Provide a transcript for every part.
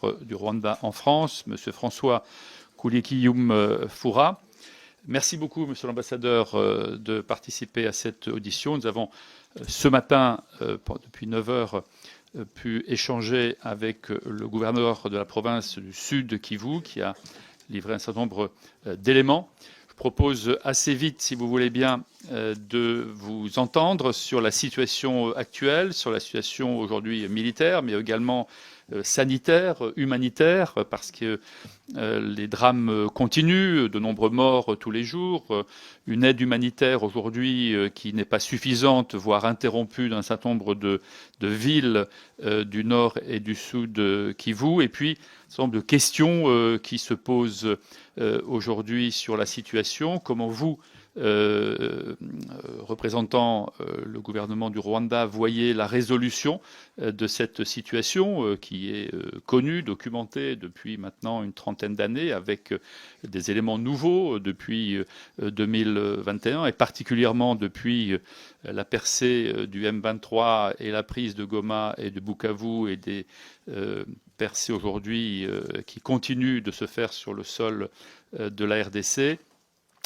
l'ambassadeur du Rwanda en France, M. François Koulikiyum Foura. Merci beaucoup, Monsieur l'ambassadeur, de participer à cette audition. Nous avons ce matin, depuis 9 heures, pu échanger avec le gouverneur de la province du Sud Kivu, qui a livré un certain nombre d'éléments. Je propose assez vite, si vous voulez bien, de vous entendre sur la situation actuelle, sur la situation aujourd'hui militaire, mais également sanitaire, humanitaire, parce que les drames continuent, de nombreux morts tous les jours, une aide humanitaire aujourd'hui qui n'est pas suffisante, voire interrompue dans un certain nombre de villes du nord et du sud Kivu, et puis un certain nombre de questions qui se posent aujourd'hui sur la situation. Comment vous, représentant le gouvernement du Rwanda, voyez la résolution de cette situation qui est connue, documentée depuis maintenant une trentaine d'années, avec des éléments nouveaux depuis 2021 et particulièrement depuis la percée du M23 et la prise de Goma et de Bukavu et des percées aujourd'hui qui continuent de se faire sur le sol de la RDC.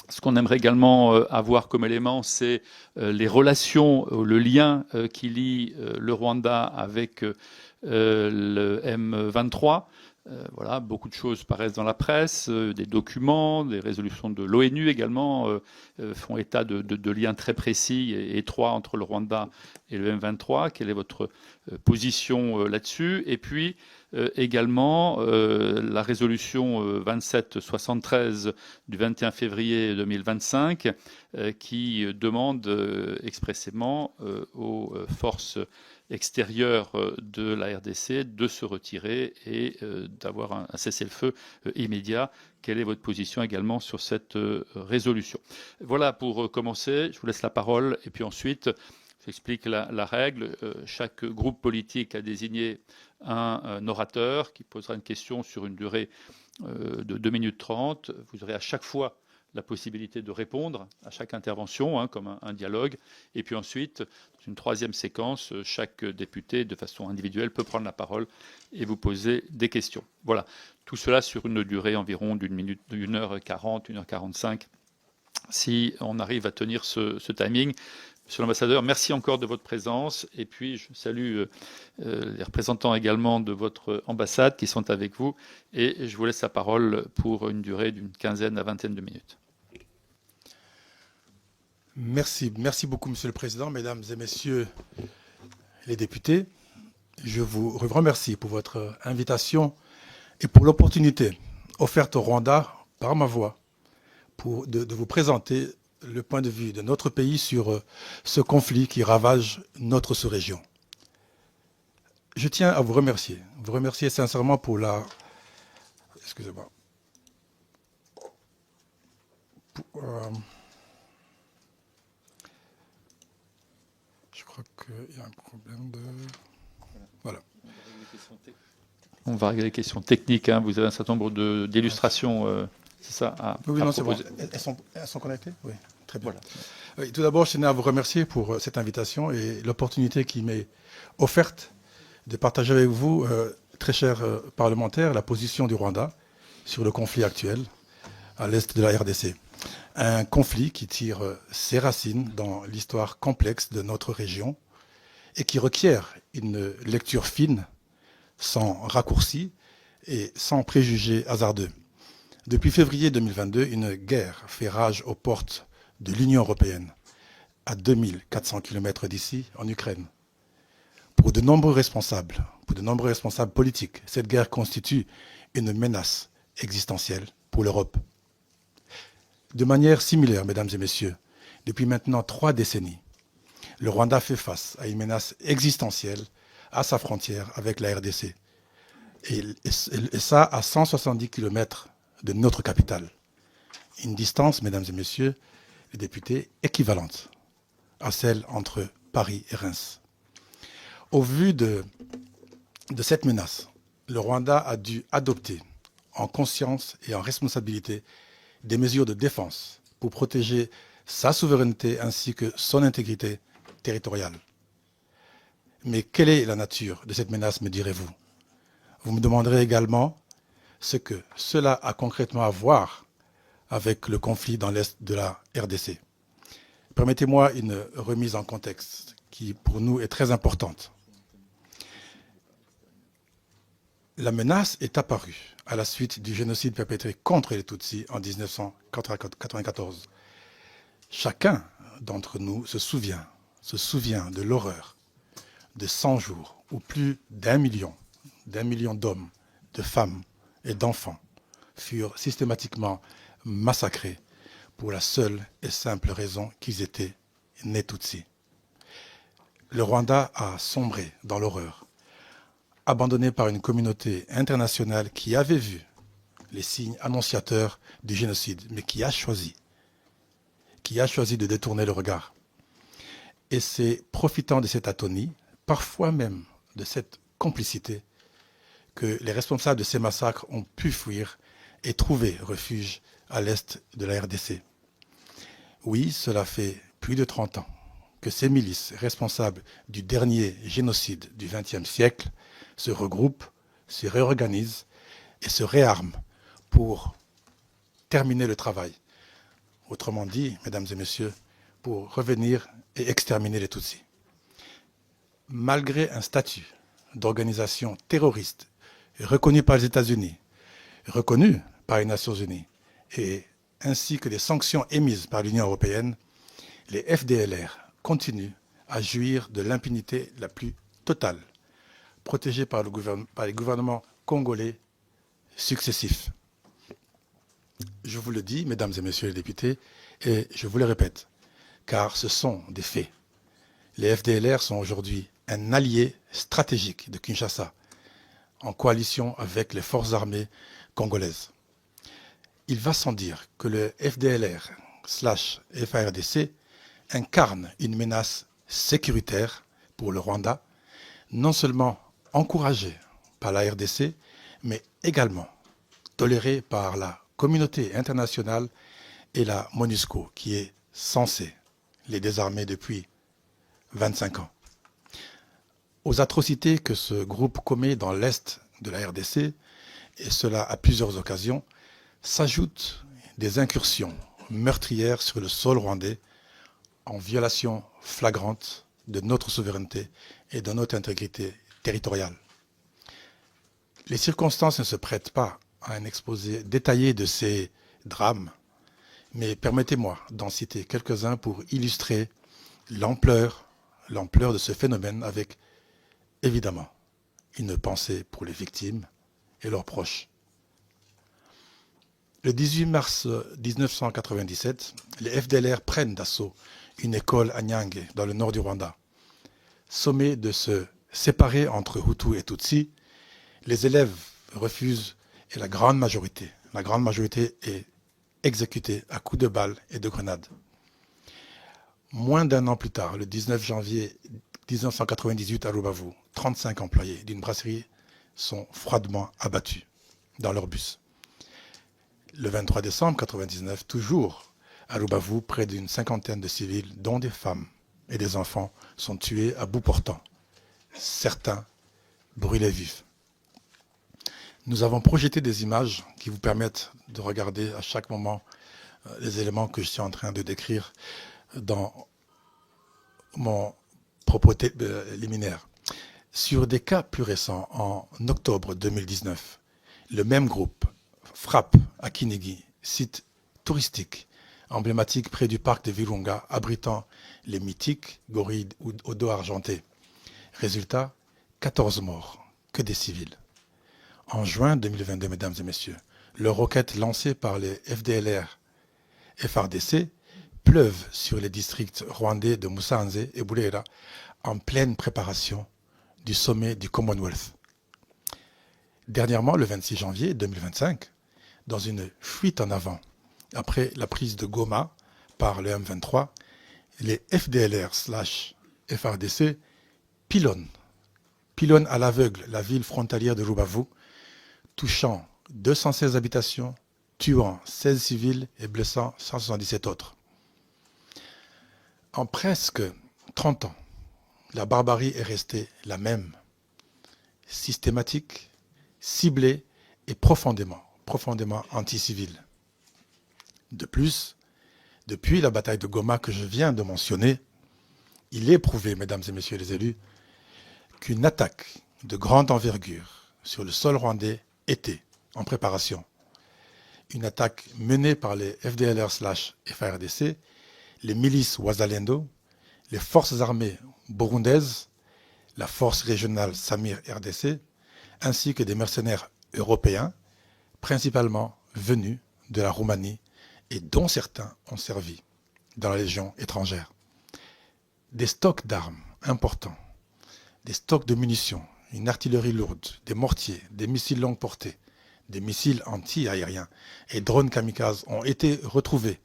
Ce qu'on aimerait également avoir comme élément, c'est les relations, le lien qui lie le Rwanda avec le M23. Voilà, beaucoup de choses paraissent dans la presse, des documents, des résolutions de l'ONU également font état de liens très précis et étroits entre le Rwanda et le M23. Quelle est votre position là-dessus? Et puis également la résolution 2773 du 21 février 2025 qui demande expressément aux forces extérieures de la RDC de se retirer et d'avoir un cessez-le-feu immédiat. Quelle est votre position également sur cette résolution? Voilà pour commencer. Je vous laisse la parole et puis ensuite, j'explique la règle. Chaque groupe politique a désigné un orateur qui posera une question sur une durée de 2 minutes 30. Vous aurez à chaque fois la possibilité de répondre à chaque intervention, comme un dialogue. Et puis ensuite, dans une troisième séquence, chaque député, de façon individuelle, peut prendre la parole et vous poser des questions. Voilà, tout cela sur une durée environ d'une minute, 1h40, 1h45, si on arrive à tenir ce timing. Monsieur l'ambassadeur, merci encore de votre présence. Et puis, je salue les représentants également de votre ambassade qui sont avec vous. Et je vous laisse la parole pour une durée d'une quinzaine à vingtaine de minutes. Merci beaucoup, Monsieur le Président, Mesdames et Messieurs les députés. Je vous remercie pour votre invitation et pour l'opportunité offerte au Rwanda par ma voix de vous présenter le point de vue de notre pays sur ce conflit qui ravage notre sous-région. Je tiens à vous remercier sincèrement pour la... Excusez-moi. Je crois qu'il y a un problème de... Voilà. On va régler les questions techniques. Vous avez un certain nombre d'illustrations, c'est ça oui, non, c'est bon. Elles sont connectées? Oui, très bien. Voilà. Oui, tout d'abord, je tenais à vous remercier pour cette invitation et l'opportunité qui m'est offerte de partager avec vous, très chers parlementaires, la position du Rwanda sur le conflit actuel à l'est de la RDC. Un conflit qui tire ses racines dans l'histoire complexe de notre région et qui requiert une lecture fine, sans raccourcis et sans préjugés hasardeux. Depuis février 2022, une guerre fait rage aux portes de l'Union européenne, à 2400 km d'ici, en Ukraine. Pour de nombreux responsables politiques, cette guerre constitue une menace existentielle pour l'Europe. De manière similaire, mesdames et messieurs, depuis maintenant 3 décennies, le Rwanda fait face à une menace existentielle à sa frontière avec la RDC. Et ça à 170 km de notre capitale. Une distance, mesdames et messieurs les députés, équivalente à celle entre Paris et Reims. Au vu de cette menace, le Rwanda a dû adopter, en conscience et en responsabilité, des mesures de défense pour protéger sa souveraineté ainsi que son intégrité territoriale. Mais quelle est la nature de cette menace, me direz-vous? Vous me demanderez également ce que cela a concrètement à voir avec le conflit dans l'Est de la RDC. Permettez-moi une remise en contexte qui, pour nous, est très importante. La menace est apparue à la suite du génocide perpétré contre les Tutsis en 1994. Chacun d'entre nous se souvient de l'horreur de 100 jours où plus d'un million d'hommes, de femmes et d'enfants furent systématiquement massacrés pour la seule et simple raison qu'ils étaient nés Tutsis. Le Rwanda a sombré dans l'horreur, abandonné par une communauté internationale qui avait vu les signes annonciateurs du génocide, mais qui a choisi de détourner le regard. Et c'est profitant de cette atonie, parfois même de cette complicité, que les responsables de ces massacres ont pu fuir et trouver refuge à l'est de la RDC. Oui, cela fait plus de 30 ans que ces milices responsables du dernier génocide du XXe siècle se regroupent, se réorganisent et se réarment pour terminer le travail. Autrement dit, mesdames et messieurs, pour revenir et exterminer les Tutsis. Malgré un statut d'organisation terroriste reconnu par les États-Unis, reconnu par les Nations Unies, et ainsi que les sanctions émises par l'Union européenne, les FDLR continuent à jouir de l'impunité la plus totale, protégés par les gouvernements congolais successifs. Je vous le dis, mesdames et messieurs les députés, et je vous le répète, car ce sont des faits. Les FDLR sont aujourd'hui un allié stratégique de Kinshasa, en coalition avec les forces armées congolaises. Il va sans dire que le FDLR/FARDC incarne une menace sécuritaire pour le Rwanda, non seulement encouragée par la RDC, mais également tolérée par la communauté internationale et la MONUSCO, qui est censée les désarmer depuis 25 ans. Aux atrocités que ce groupe commet dans l'est de la RDC, et cela à plusieurs occasions, s'ajoutent des incursions meurtrières sur le sol rwandais en violation flagrante de notre souveraineté et de notre intégrité territoriale. Les circonstances ne se prêtent pas à un exposé détaillé de ces drames, mais permettez-moi d'en citer quelques-uns pour illustrer l'ampleur de ce phénomène avec, évidemment, une pensée pour les victimes et leurs proches. Le 18 mars 1997, les FDLR prennent d'assaut une école à Nyange, dans le nord du Rwanda. Sommés de se séparer entre Hutus et Tutsis, les élèves refusent et la grande majorité est exécutée à coups de balles et de grenades. Moins d'un an plus tard, le 19 janvier 1998 à Rubavu, 35 employés d'une brasserie sont froidement abattus dans leur bus. Le 23 décembre 1999, toujours à Rubavu, près d'une cinquantaine de civils, dont des femmes et des enfants, sont tués à bout portant. Certains brûlés vifs. Nous avons projeté des images qui vous permettent de regarder à chaque moment les éléments que je suis en train de décrire dans mon propos liminaire. Sur des cas plus récents, en octobre 2019, le même groupe frappe à Kinigi, site touristique emblématique près du parc de Virunga, abritant les mythiques gorilles au dos argenté. Résultat, 14 morts, que des civils. En juin 2022, mesdames et messieurs, leurs roquettes lancées par les FDLR FARDC pleuvent sur les districts rwandais de Musanze et Burera en pleine préparation du sommet du Commonwealth. Dernièrement, le 26 janvier 2025, dans une fuite en avant, après la prise de Goma par le M23, les FDLR/FARDC pilonnent à l'aveugle la ville frontalière de Rubavu, touchant 216 habitations, tuant 16 civils et blessant 177 autres. En presque 30 ans, la barbarie est restée la même, systématique, ciblée et profondément anti-civile. De plus, depuis la bataille de Goma que je viens de mentionner, il est prouvé, mesdames et messieurs les élus, qu'une attaque de grande envergure sur le sol rwandais était en préparation. Une attaque menée par les FDLR/FARDC, les milices Wazalendo, les forces armées burundaises, la force régionale Samir RDC, ainsi que des mercenaires européens, principalement venus de la Roumanie et dont certains ont servi dans la Légion étrangère. Des stocks d'armes importants, des stocks de munitions, une artillerie lourde, des mortiers, des missiles longue portée, des missiles anti-aériens et drones kamikazes ont été retrouvés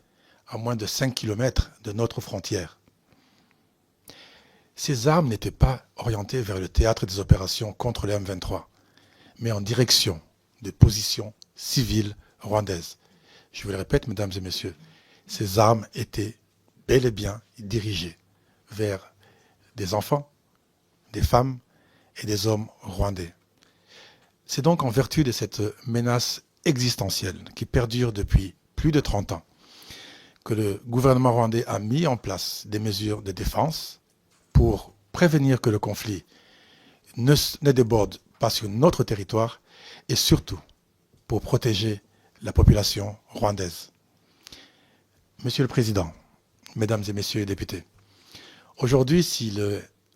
à moins de 5 km de notre frontière. Ces armes n'étaient pas orientées vers le théâtre des opérations contre les M23, mais en direction de positions civiles rwandaises. Je vous le répète, mesdames et messieurs, ces armes étaient bel et bien dirigées vers des enfants, des femmes et des hommes rwandais. C'est donc en vertu de cette menace existentielle qui perdure depuis plus de 30 ans que le gouvernement rwandais a mis en place des mesures de défense pour prévenir que le conflit ne déborde pas sur notre territoire et surtout pour protéger la population rwandaise. Monsieur le Président, Mesdames et Messieurs les députés, aujourd'hui, si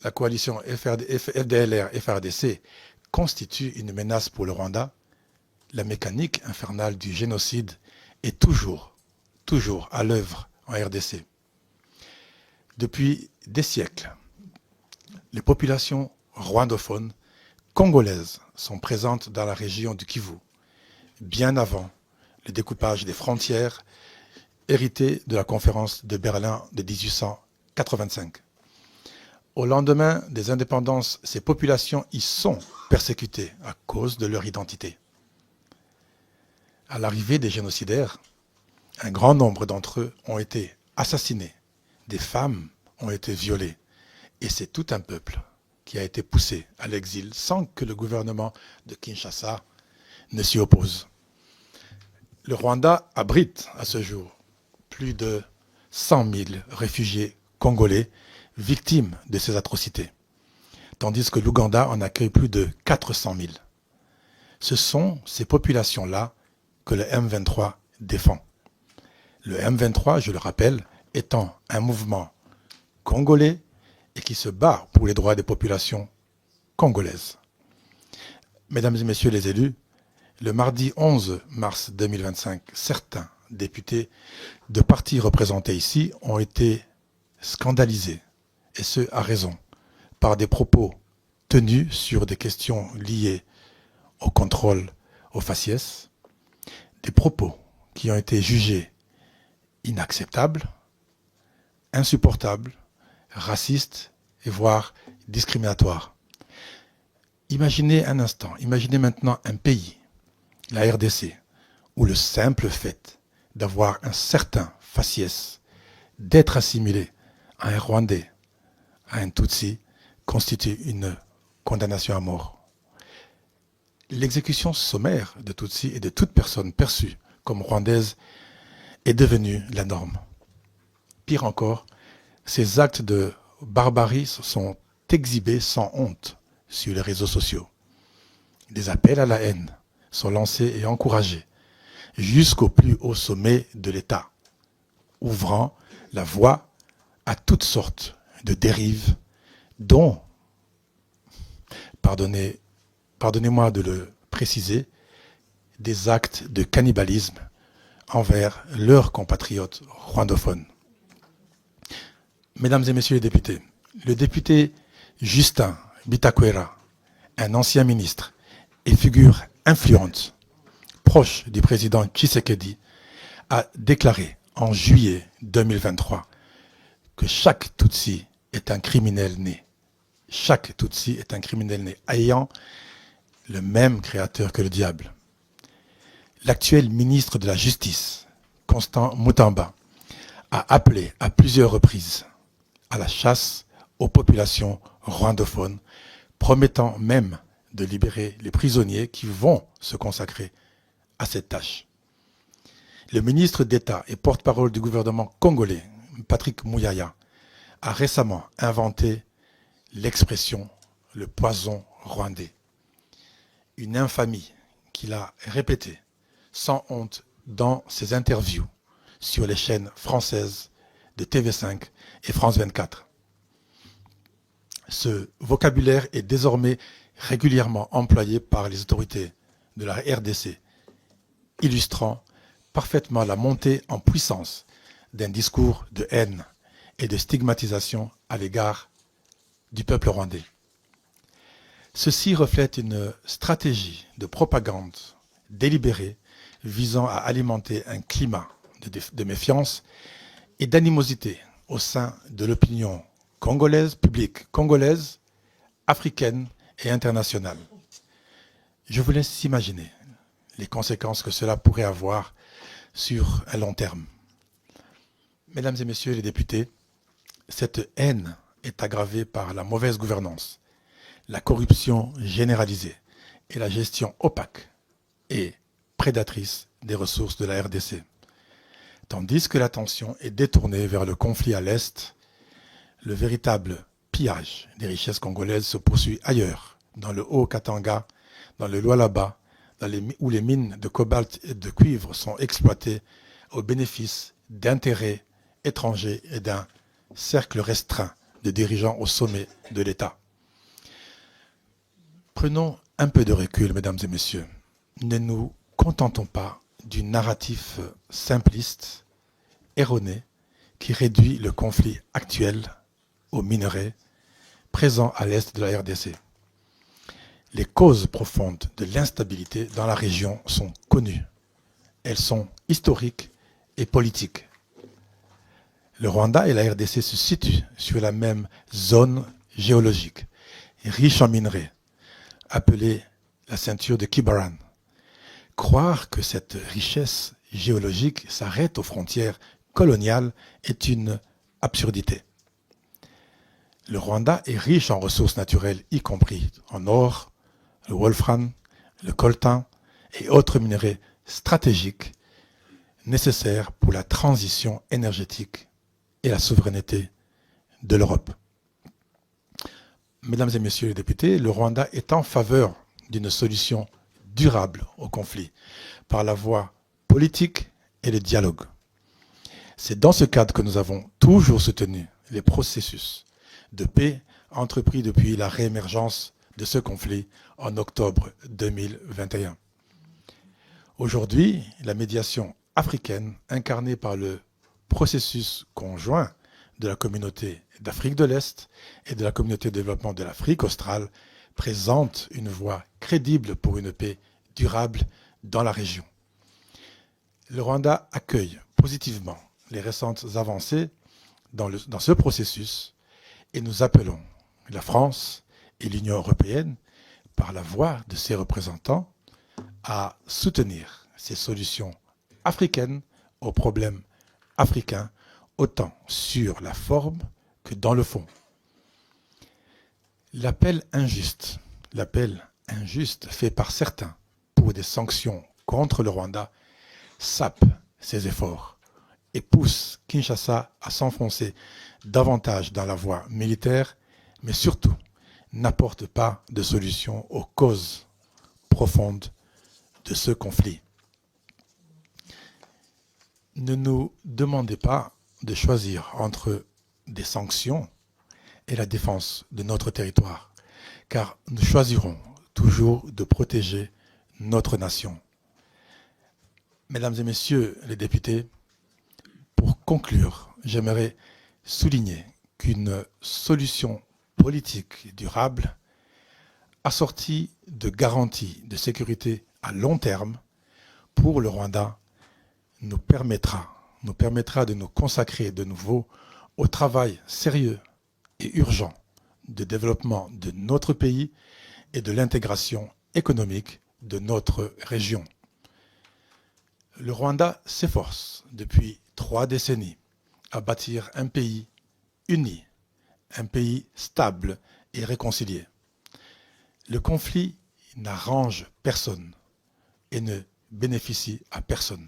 la coalition FDLR-FARDC constitue une menace pour le Rwanda, la mécanique infernale du génocide est toujours à l'œuvre en RDC. Depuis des siècles, les populations rwandophones congolaises sont présentes dans la région du Kivu, bien avant le découpage des frontières hérité de la conférence de Berlin de 1885. Au lendemain des indépendances, ces populations y sont persécutées à cause de leur identité. À l'arrivée des génocidaires, un grand nombre d'entre eux ont été assassinés, des femmes ont été violées, et c'est tout un peuple qui a été poussé à l'exil sans que le gouvernement de Kinshasa ne s'y oppose. Le Rwanda abrite à ce jour plus de 100 000 réfugiés congolais victimes de ces atrocités, tandis que l'Ouganda en accueille plus de 400 000. Ce sont ces populations-là que le M23 défend. Le M23, je le rappelle, étant un mouvement congolais et qui se bat pour les droits des populations congolaises. Mesdames et messieurs les élus, le mardi 11 mars 2025, certains députés de partis représentés ici ont été scandalisés, et ce à raison, par des propos tenus sur des questions liées au contrôle au faciès, des propos qui ont été jugés inacceptables, insupportables, racistes et voire discriminatoires. Imaginez un instant, imaginez maintenant un pays, la RDC, où le simple fait d'avoir un certain faciès, d'être assimilé à un Rwandais, à un Tutsi, constitue une condamnation à mort. L'exécution sommaire de Tutsi et de toute personne perçue comme rwandaise est devenue la norme. Pire encore, ces actes de barbarie sont exhibés sans honte sur les réseaux sociaux. Des appels à la haine sont lancés et encouragés jusqu'au plus haut sommet de l'État, ouvrant la voie à toutes sortes de dérives dont, pardonnez-moi de le préciser, des actes de cannibalisme envers leurs compatriotes rwandophones. Mesdames et messieurs les députés, le député Justin Bitakwera, un ancien ministre et figure influente, proche du président Tshisekedi, a déclaré en juillet 2023 que chaque Tutsi est un criminel né. Chaque Tutsi est un criminel né, ayant le même créateur que le diable. L'actuel ministre de la Justice, Constant Mutamba, a appelé à plusieurs reprises à la chasse aux populations rwandophones, promettant même de libérer les prisonniers qui vont se consacrer à cette tâche. Le ministre d'État et porte-parole du gouvernement congolais, Patrick Muyaya, a récemment inventé l'expression « le poison rwandais ». Une infamie qu'il a répétée sans honte dans ses interviews sur les chaînes françaises de TV5 et France 24. Ce vocabulaire est désormais régulièrement employé par les autorités de la RDC, illustrant parfaitement la montée en puissance d'un discours de haine et de stigmatisation à l'égard du peuple rwandais. Ceci reflète une stratégie de propagande délibérée visant à alimenter un climat de méfiance et d'animosité au sein de l'opinion congolaise, publique congolaise, africaine et internationale. Je vous laisse imaginer les conséquences que cela pourrait avoir sur un long terme. Mesdames et messieurs les députés, cette haine est aggravée par la mauvaise gouvernance, la corruption généralisée et la gestion opaque et prédatrice des ressources de la RDC. Tandis que l'attention est détournée vers le conflit à l'Est, le véritable pillage des richesses congolaises se poursuit ailleurs, dans le Haut-Katanga, dans le Lualaba, où les mines de cobalt et de cuivre sont exploitées au bénéfice d'intérêts étrangers et d'un cercle restreint de dirigeants au sommet de l'État. Prenons un peu de recul, mesdames et messieurs. Ne nous contentons pas du narratif simpliste, erroné, qui réduit le conflit actuel aux minerais présents à l'est de la RDC. Les causes profondes de l'instabilité dans la région sont connues. Elles sont historiques et politiques. Le Rwanda et la RDC se situent sur la même zone géologique, riche en minerais, appelée la ceinture de Kibaran. Croire que cette richesse géologique s'arrête aux frontières coloniales est une absurdité. Le Rwanda est riche en ressources naturelles, y compris en or, le wolfram, le coltan et autres minerais stratégiques nécessaires pour la transition énergétique et la souveraineté de l'Europe. Mesdames et messieurs les députés, le Rwanda est en faveur d'une solution durable au conflit par la voie politique et le dialogue. C'est dans ce cadre que nous avons toujours soutenu les processus de paix entrepris depuis la réémergence de ce conflit en octobre 2021. Aujourd'hui, la médiation africaine, incarnée par le processus conjoint de la communauté d'Afrique de l'Est et de la communauté de développement de l'Afrique australe, présente une voie crédible pour une paix durable dans la région. Le Rwanda accueille positivement les récentes avancées dans ce processus et nous appelons la France et l'Union européenne, par la voix de ses représentants, à soutenir ces solutions africaines aux problèmes africains, autant sur la forme que dans le fond. L'appel injuste fait par certains pour des sanctions contre le Rwanda sape ses efforts et pousse Kinshasa à s'enfoncer davantage dans la voie militaire, mais surtout n'apporte pas de solution aux causes profondes de ce conflit. Ne nous demandez pas de choisir entre des sanctions et la défense de notre territoire, car nous choisirons toujours de protéger notre nation. Mesdames et messieurs les députés, pour conclure, j'aimerais souligner qu'une solution politique durable, assortie de garanties de sécurité à long terme pour le Rwanda, nous permettra de nous consacrer de nouveau au travail sérieux et urgent de développement de notre pays et de l'intégration économique de notre région. Le Rwanda s'efforce depuis 3 décennies à bâtir un pays uni, un pays stable et réconcilié. Le conflit n'arrange personne et ne bénéficie à personne.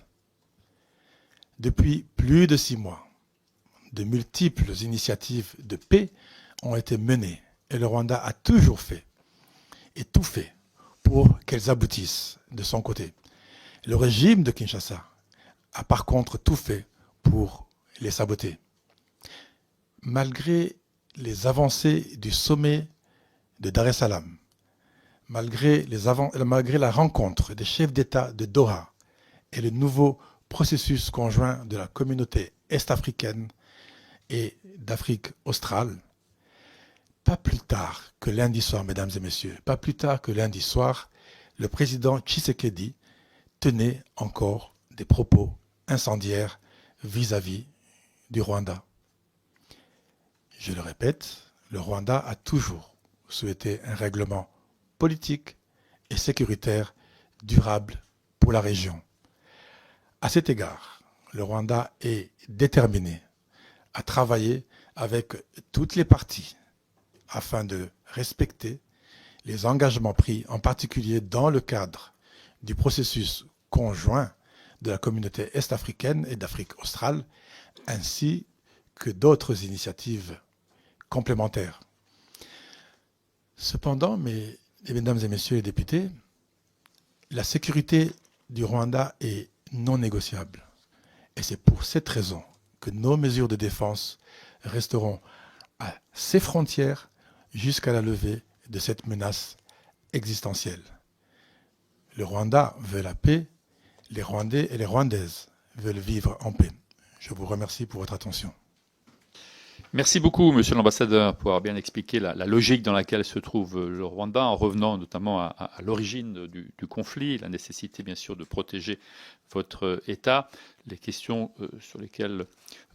Depuis plus de 6 mois, de multiples initiatives de paix ont été menées et le Rwanda a toujours fait et tout fait pour qu'elles aboutissent de son côté. Le régime de Kinshasa a par contre tout fait pour les saboter. Malgré les avancées du sommet de Dar es Salaam, malgré la rencontre des chefs d'État de Doha et le nouveau processus conjoint de la communauté est-africaine et d'Afrique australe, pas plus tard que lundi soir, mesdames et messieurs, pas plus tard que lundi soir, le président Tshisekedi tenait encore des propos incendiaires vis-à-vis du Rwanda. Je le répète, le Rwanda a toujours souhaité un règlement politique et sécuritaire durable pour la région. À cet égard, le Rwanda est déterminé à travailler avec toutes les parties afin de respecter les engagements pris, en particulier dans le cadre du processus conjoint de la communauté est-africaine et d'Afrique australe, ainsi que d'autres initiatives complémentaires. Cependant, mesdames et messieurs les députés, la sécurité du Rwanda est non négociable. Et c'est pour cette raison que nos mesures de défense resteront à ses frontières jusqu'à la levée de cette menace existentielle. Le Rwanda veut la paix, les Rwandais et les Rwandaises veulent vivre en paix. Je vous remercie pour votre attention. Merci beaucoup, Monsieur l'ambassadeur, pour avoir bien expliqué la logique dans laquelle se trouve le Rwanda, en revenant notamment à l'origine du conflit, la nécessité bien sûr de protéger votre État. Les questions sur lesquelles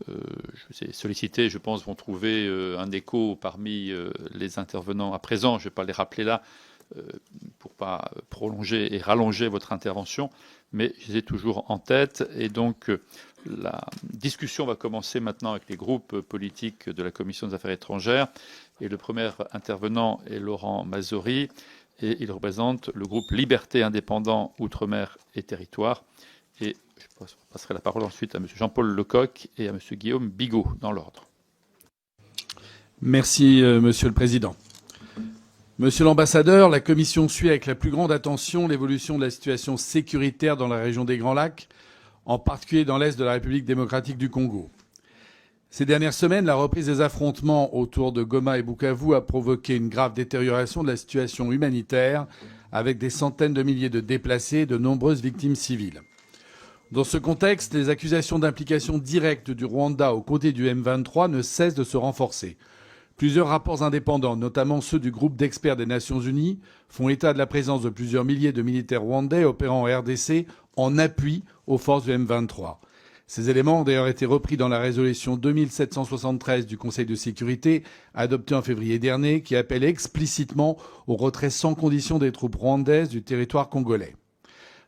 je vous ai sollicité, je pense, vont trouver un écho parmi les intervenants à présent. Je ne vais pas les rappeler là pour ne pas prolonger et rallonger votre intervention, mais je les ai toujours en tête. Et donc, la discussion va commencer maintenant avec les groupes politiques de la Commission des Affaires étrangères. Et le premier intervenant est Laurent Mazori, et il représente le groupe Liberté Indépendant Outre-mer et Territoire. Et je passerai la parole ensuite à M. Jean-Paul Lecoq et à M. Guillaume Bigot, dans l'ordre. Merci, Monsieur le Président. Monsieur l'ambassadeur, la Commission suit avec la plus grande attention l'évolution de la situation sécuritaire dans la région des Grands Lacs, en particulier dans l'est de la République démocratique du Congo. Ces dernières semaines, la reprise des affrontements autour de Goma et Bukavu a provoqué une grave détérioration de la situation humanitaire, avec des centaines de milliers de déplacés et de nombreuses victimes civiles. Dans ce contexte, les accusations d'implication directe du Rwanda aux côtés du M23 ne cessent de se renforcer. Plusieurs rapports indépendants, notamment ceux du groupe d'experts des Nations Unies, font état de la présence de plusieurs milliers de militaires rwandais opérant en RDC en appui aux forces du M23. Ces éléments ont d'ailleurs été repris dans la résolution 2773 du Conseil de sécurité, adoptée en février dernier, qui appelle explicitement au retrait sans condition des troupes rwandaises du territoire congolais.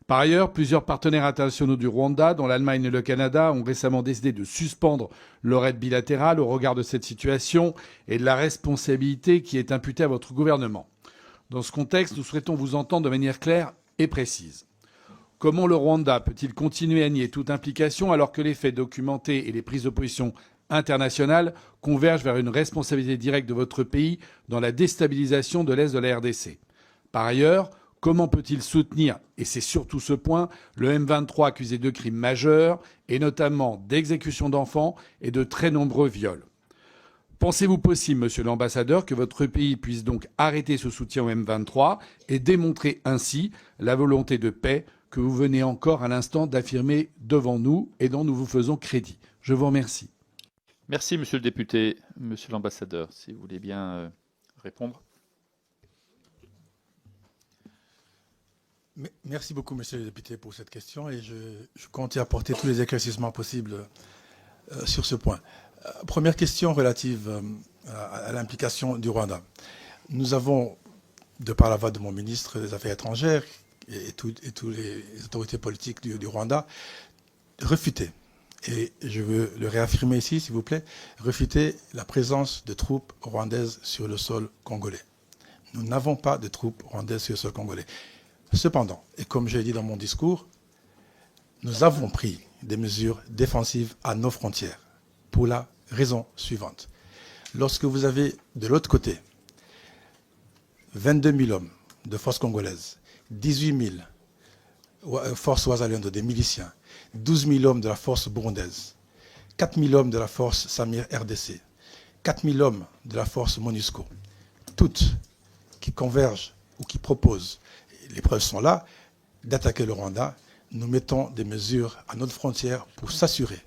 Par ailleurs, plusieurs partenaires internationaux du Rwanda, dont l'Allemagne et le Canada, ont récemment décidé de suspendre leur aide bilatérale au regard de cette situation et de la responsabilité qui est imputée à votre gouvernement. Dans ce contexte, nous souhaitons vous entendre de manière claire et précise. Comment le Rwanda peut-il continuer à nier toute implication alors que les faits documentés et les prises de position internationales convergent vers une responsabilité directe de votre pays dans la déstabilisation de l'Est de la RDC? Par ailleurs, comment peut-il soutenir, et c'est surtout ce point, le M23 accusé de crimes majeurs, et notamment d'exécution d'enfants et de très nombreux viols? Pensez-vous possible, monsieur l'ambassadeur, que votre pays puisse donc arrêter ce soutien au M23 et démontrer ainsi la volonté de paix que vous venez encore à l'instant d'affirmer devant nous et dont nous vous faisons crédit? Je vous remercie. Merci, monsieur le député. Monsieur l'ambassadeur, si vous voulez bien répondre. Merci beaucoup, monsieur le député, pour cette question et je compte y apporter tous les éclaircissements possibles sur ce point. Première question relative à l'implication du Rwanda. Nous avons, de par la voix de mon ministre des Affaires étrangères et toutes les autorités politiques du Rwanda, refuté, et je veux le réaffirmer ici, s'il vous plaît, refuté la présence de troupes rwandaises sur le sol congolais. Nous n'avons pas de troupes rwandaises sur le sol congolais. Cependant, et comme je l'ai dit dans mon discours, nous avons pris des mesures défensives à nos frontières pour la raison suivante. Lorsque vous avez de l'autre côté 22 000 hommes de force congolaise, 18 000 forces Wazalendo des miliciens, 12 000 hommes de la force burundaise, 4 000 hommes de la force Samir RDC, 4 000 hommes de la force MONUSCO, toutes qui convergent ou qui proposent, les preuves sont là, d'attaquer le Rwanda, nous mettons des mesures à notre frontière pour s'assurer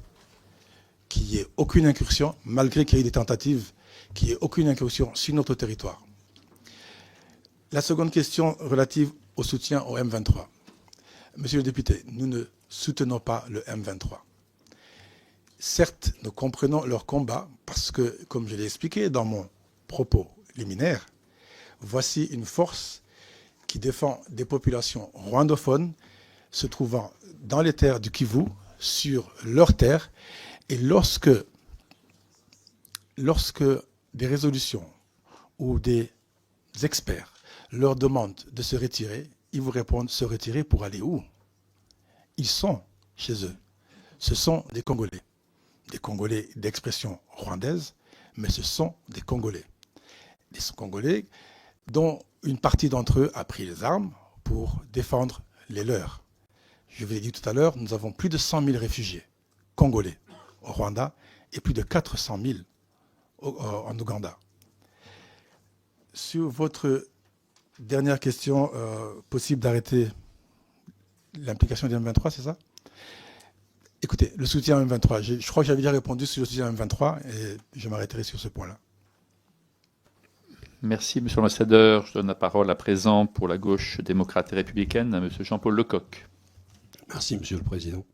qu'il n'y ait aucune incursion, malgré qu'il y ait des tentatives, qu'il n'y ait aucune incursion sur notre territoire. La seconde question relative au soutien au M23. Monsieur le député, nous ne soutenons pas le M23. Certes, nous comprenons leur combat parce que, comme je l'ai expliqué dans mon propos liminaire, voici une force qui défend des populations rwandophones se trouvant dans les terres du Kivu, sur leurs terres, et lorsque des résolutions ou des experts leur demandent de se retirer, ils vous répondent se retirer pour aller où? Ils sont chez eux. Ce sont des Congolais d'expression rwandaise, mais ce sont des Congolais. Des Congolais dont une partie d'entre eux a pris les armes pour défendre les leurs. Je vous l'ai dit tout à l'heure, nous avons plus de 100 000 réfugiés congolais au Rwanda et plus de 400 000 en Ouganda. Sur votre dernière question, possible d'arrêter l'implication du M23, c'est ça? Écoutez, le soutien au M23, je crois que j'avais déjà répondu sur le soutien au M23 et je m'arrêterai sur ce point-là. Merci, Monsieur l'Ambassadeur. Je donne la parole à présent pour la gauche démocrate et républicaine à Monsieur Jean-Paul Lecoq. Merci, Monsieur le Président.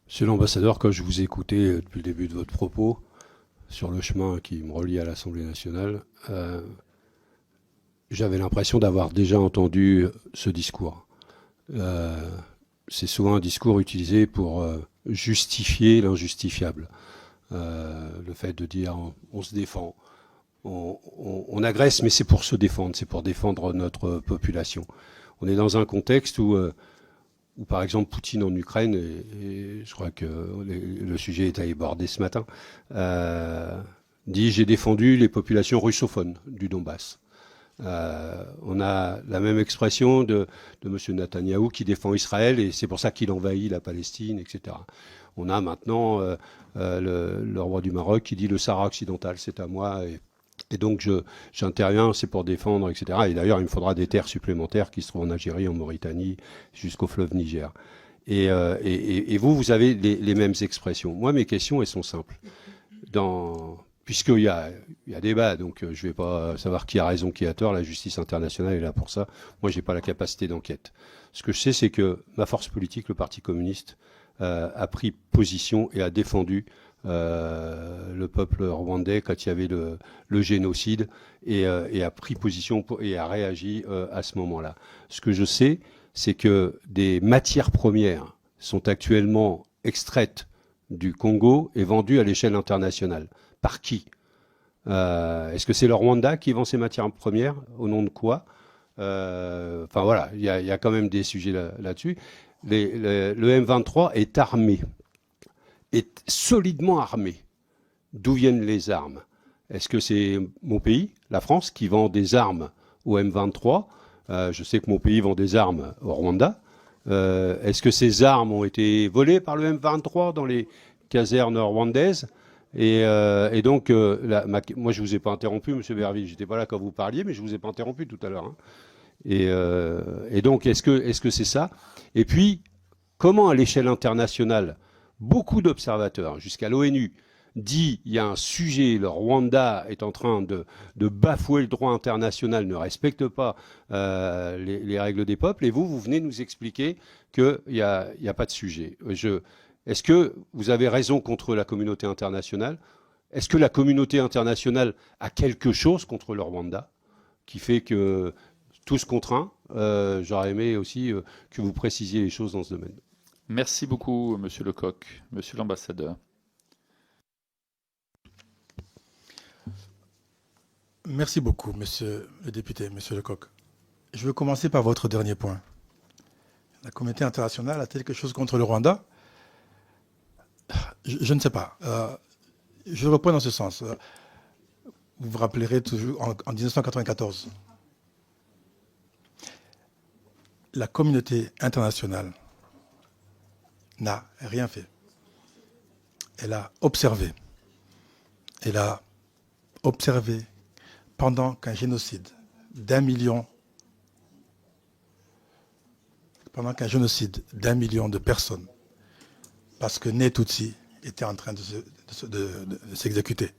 Monsieur l'Ambassadeur, quand je vous ai écouté depuis le début de votre propos sur le chemin qui me relie à l'Assemblée nationale, j'avais l'impression d'avoir déjà entendu ce discours. C'est souvent un discours utilisé pour justifier l'injustifiable. Le fait de dire on se défend, on agresse, mais c'est pour se défendre, c'est pour défendre notre population. On est dans un contexte où par exemple Poutine en Ukraine, et je crois que le sujet est abordé ce matin, dit « j'ai défendu les populations russophones du Donbass ». On a la même expression de M. Netanyahou qui défend Israël et c'est pour ça qu'il envahit la Palestine, etc. On a maintenant le roi du Maroc qui dit « le Sahara occidental, c'est à moi ». Et donc j'interviens, c'est pour défendre, etc. Et d'ailleurs, il me faudra des terres supplémentaires qui se trouvent en Algérie, en Mauritanie, jusqu'au fleuve Niger. Et vous avez les mêmes expressions. Moi, mes questions, elles sont simples. Puisqu'il y a débat, donc je ne vais pas savoir qui a raison, qui a tort. La justice internationale est là pour ça. Moi, je n'ai pas la capacité d'enquête. Ce que je sais, c'est que ma force politique, le Parti communiste, a pris position et a défendu le peuple rwandais quand il y avait le génocide et a pris position et a réagi à ce moment-là. Ce que je sais, c'est que des matières premières sont actuellement extraites du Congo et vendues à l'échelle internationale. Par qui? Est-ce que c'est le Rwanda qui vend ces matières premières? Au nom de quoi? Enfin voilà, il y a quand même des sujets là-dessus. Le M23 est armé, est solidement armé. D'où viennent les armes? Est-ce que c'est mon pays, la France, qui vend des armes au M23? Je sais que mon pays vend des armes au Rwanda. Est-ce que ces armes ont été volées par le M23 dans les casernes rwandaises? Et donc, moi, je vous ai pas interrompu, M. Berville. J'étais pas là quand vous parliez, mais je vous ai pas interrompu tout à l'heure. Hein. Et donc, est-ce que c'est ça? Et puis, comment à l'échelle internationale, beaucoup d'observateurs, jusqu'à l'ONU, dit il y a un sujet, le Rwanda est en train de bafouer le droit international, ne respecte pas les règles des peuples, et vous venez nous expliquer qu'il n'y a pas de sujet. Est-ce que vous avez raison contre la communauté internationale? Est-ce que la communauté internationale a quelque chose contre le Rwanda qui fait que tout se contraint? J'aurais aimé aussi que vous précisiez les choses dans ce domaine. Merci beaucoup, Monsieur Lecoq. Monsieur l'Ambassadeur. Merci beaucoup, monsieur le député, monsieur Lecoq. Je veux commencer par votre dernier point. La communauté internationale a quelque chose contre le Rwanda? Je ne sais pas. Je reprends dans ce sens. Vous vous rappellerez toujours en 1994. La communauté internationale n'a rien fait. Elle a observé. Elle a observé pendant qu'un génocide d'un million de personnes, parce que Né Tutsi était en train de s'exécuter.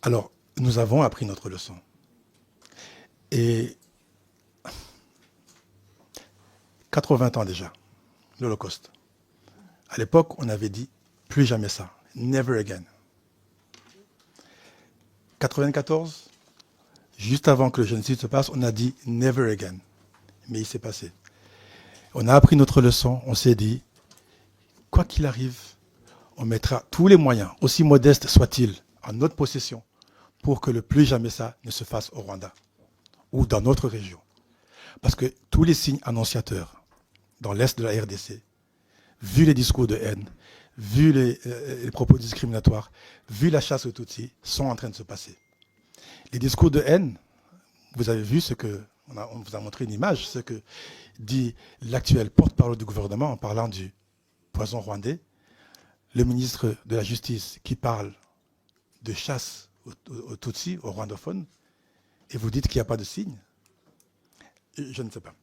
Alors, nous avons appris notre leçon. Et 80 ans déjà, l'Holocauste. À l'époque, on avait dit plus jamais ça, never again. 94, juste avant que le génocide se passe, on a dit never again. Mais il s'est passé. On a appris notre leçon, on s'est dit, quoi qu'il arrive, on mettra tous les moyens, aussi modestes soient-ils, en notre possession, pour que le plus jamais ça ne se fasse au Rwanda ou dans notre région. Parce que tous les signes annonciateurs dans l'est de la RDC, vu les discours de haine, vu les propos discriminatoires, vu la chasse aux Tutsis, sont en train de se passer. Les discours de haine, vous avez vu on vous a montré une image, ce que dit l'actuel porte-parole du gouvernement en parlant du poison rwandais, le ministre de la Justice qui parle de chasse aux Tutsis, aux rwandophones, et vous dites qu'il n'y a pas de signe. Je ne sais pas.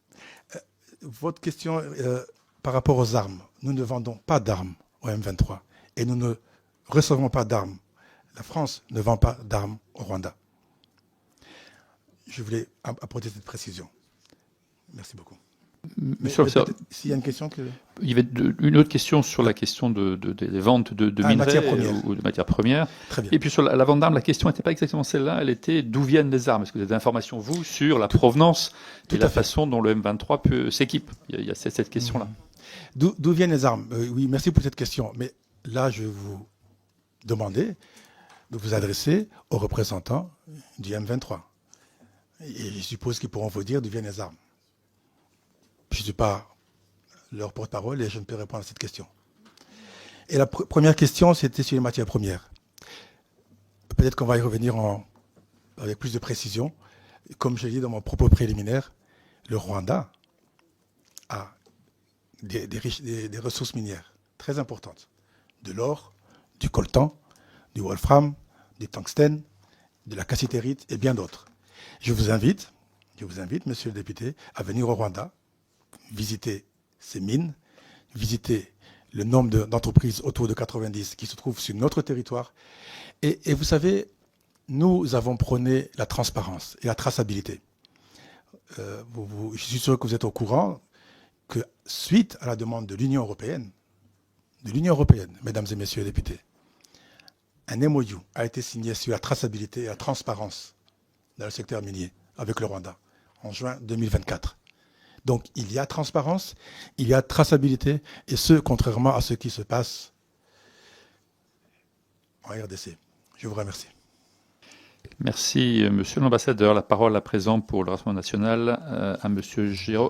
Votre question par rapport aux armes, nous ne vendons pas d'armes au M23 et nous ne recevons pas d'armes. La France ne vend pas d'armes au Rwanda. Je voulais apporter cette précision. Merci beaucoup. Monsieur s'il y a une question que... Il y avait une autre question sur la question des ventes de minerais ou de matières premières. Très bien. Et puis sur la vente d'armes, la question n'était pas exactement celle-là, elle était d'où viennent les armes. Est-ce que vous avez des informations, vous, sur la provenance et la façon dont le M23 s'équipe? Il y a cette question-là. D'où viennent les armes? Oui, merci pour cette question. Mais là, je vais vous demander de vous adresser aux représentants du M23. Et je suppose qu'ils pourront vous dire d'où viennent les armes. Je ne suis pas leur porte-parole et je ne peux répondre à cette question. Et la première question, c'était sur les matières premières. Peut-être qu'on va y revenir avec plus de précision. Comme je l'ai dit dans mon propos préliminaire, le Rwanda a des ressources minières très importantes. De l'or, du coltan, du wolfram, du tungstène, de la cassitérite et bien d'autres. Je vous invite, monsieur le député, à venir au Rwanda, visiter ces mines, visiter le nombre d'entreprises autour de 90 qui se trouvent sur notre territoire. Et vous savez, nous avons prôné la transparence et la traçabilité. Je suis sûr que vous êtes au courant que suite à la demande de l'Union européenne, mesdames et messieurs les députés, un MOU a été signé sur la traçabilité et la transparence dans le secteur minier avec le Rwanda en juin 2024. Donc il y a transparence, il y a traçabilité, et ce, contrairement à ce qui se passe en RDC. Je vous remercie. Merci, monsieur l'ambassadeur. La parole à présent pour le Rassemblement national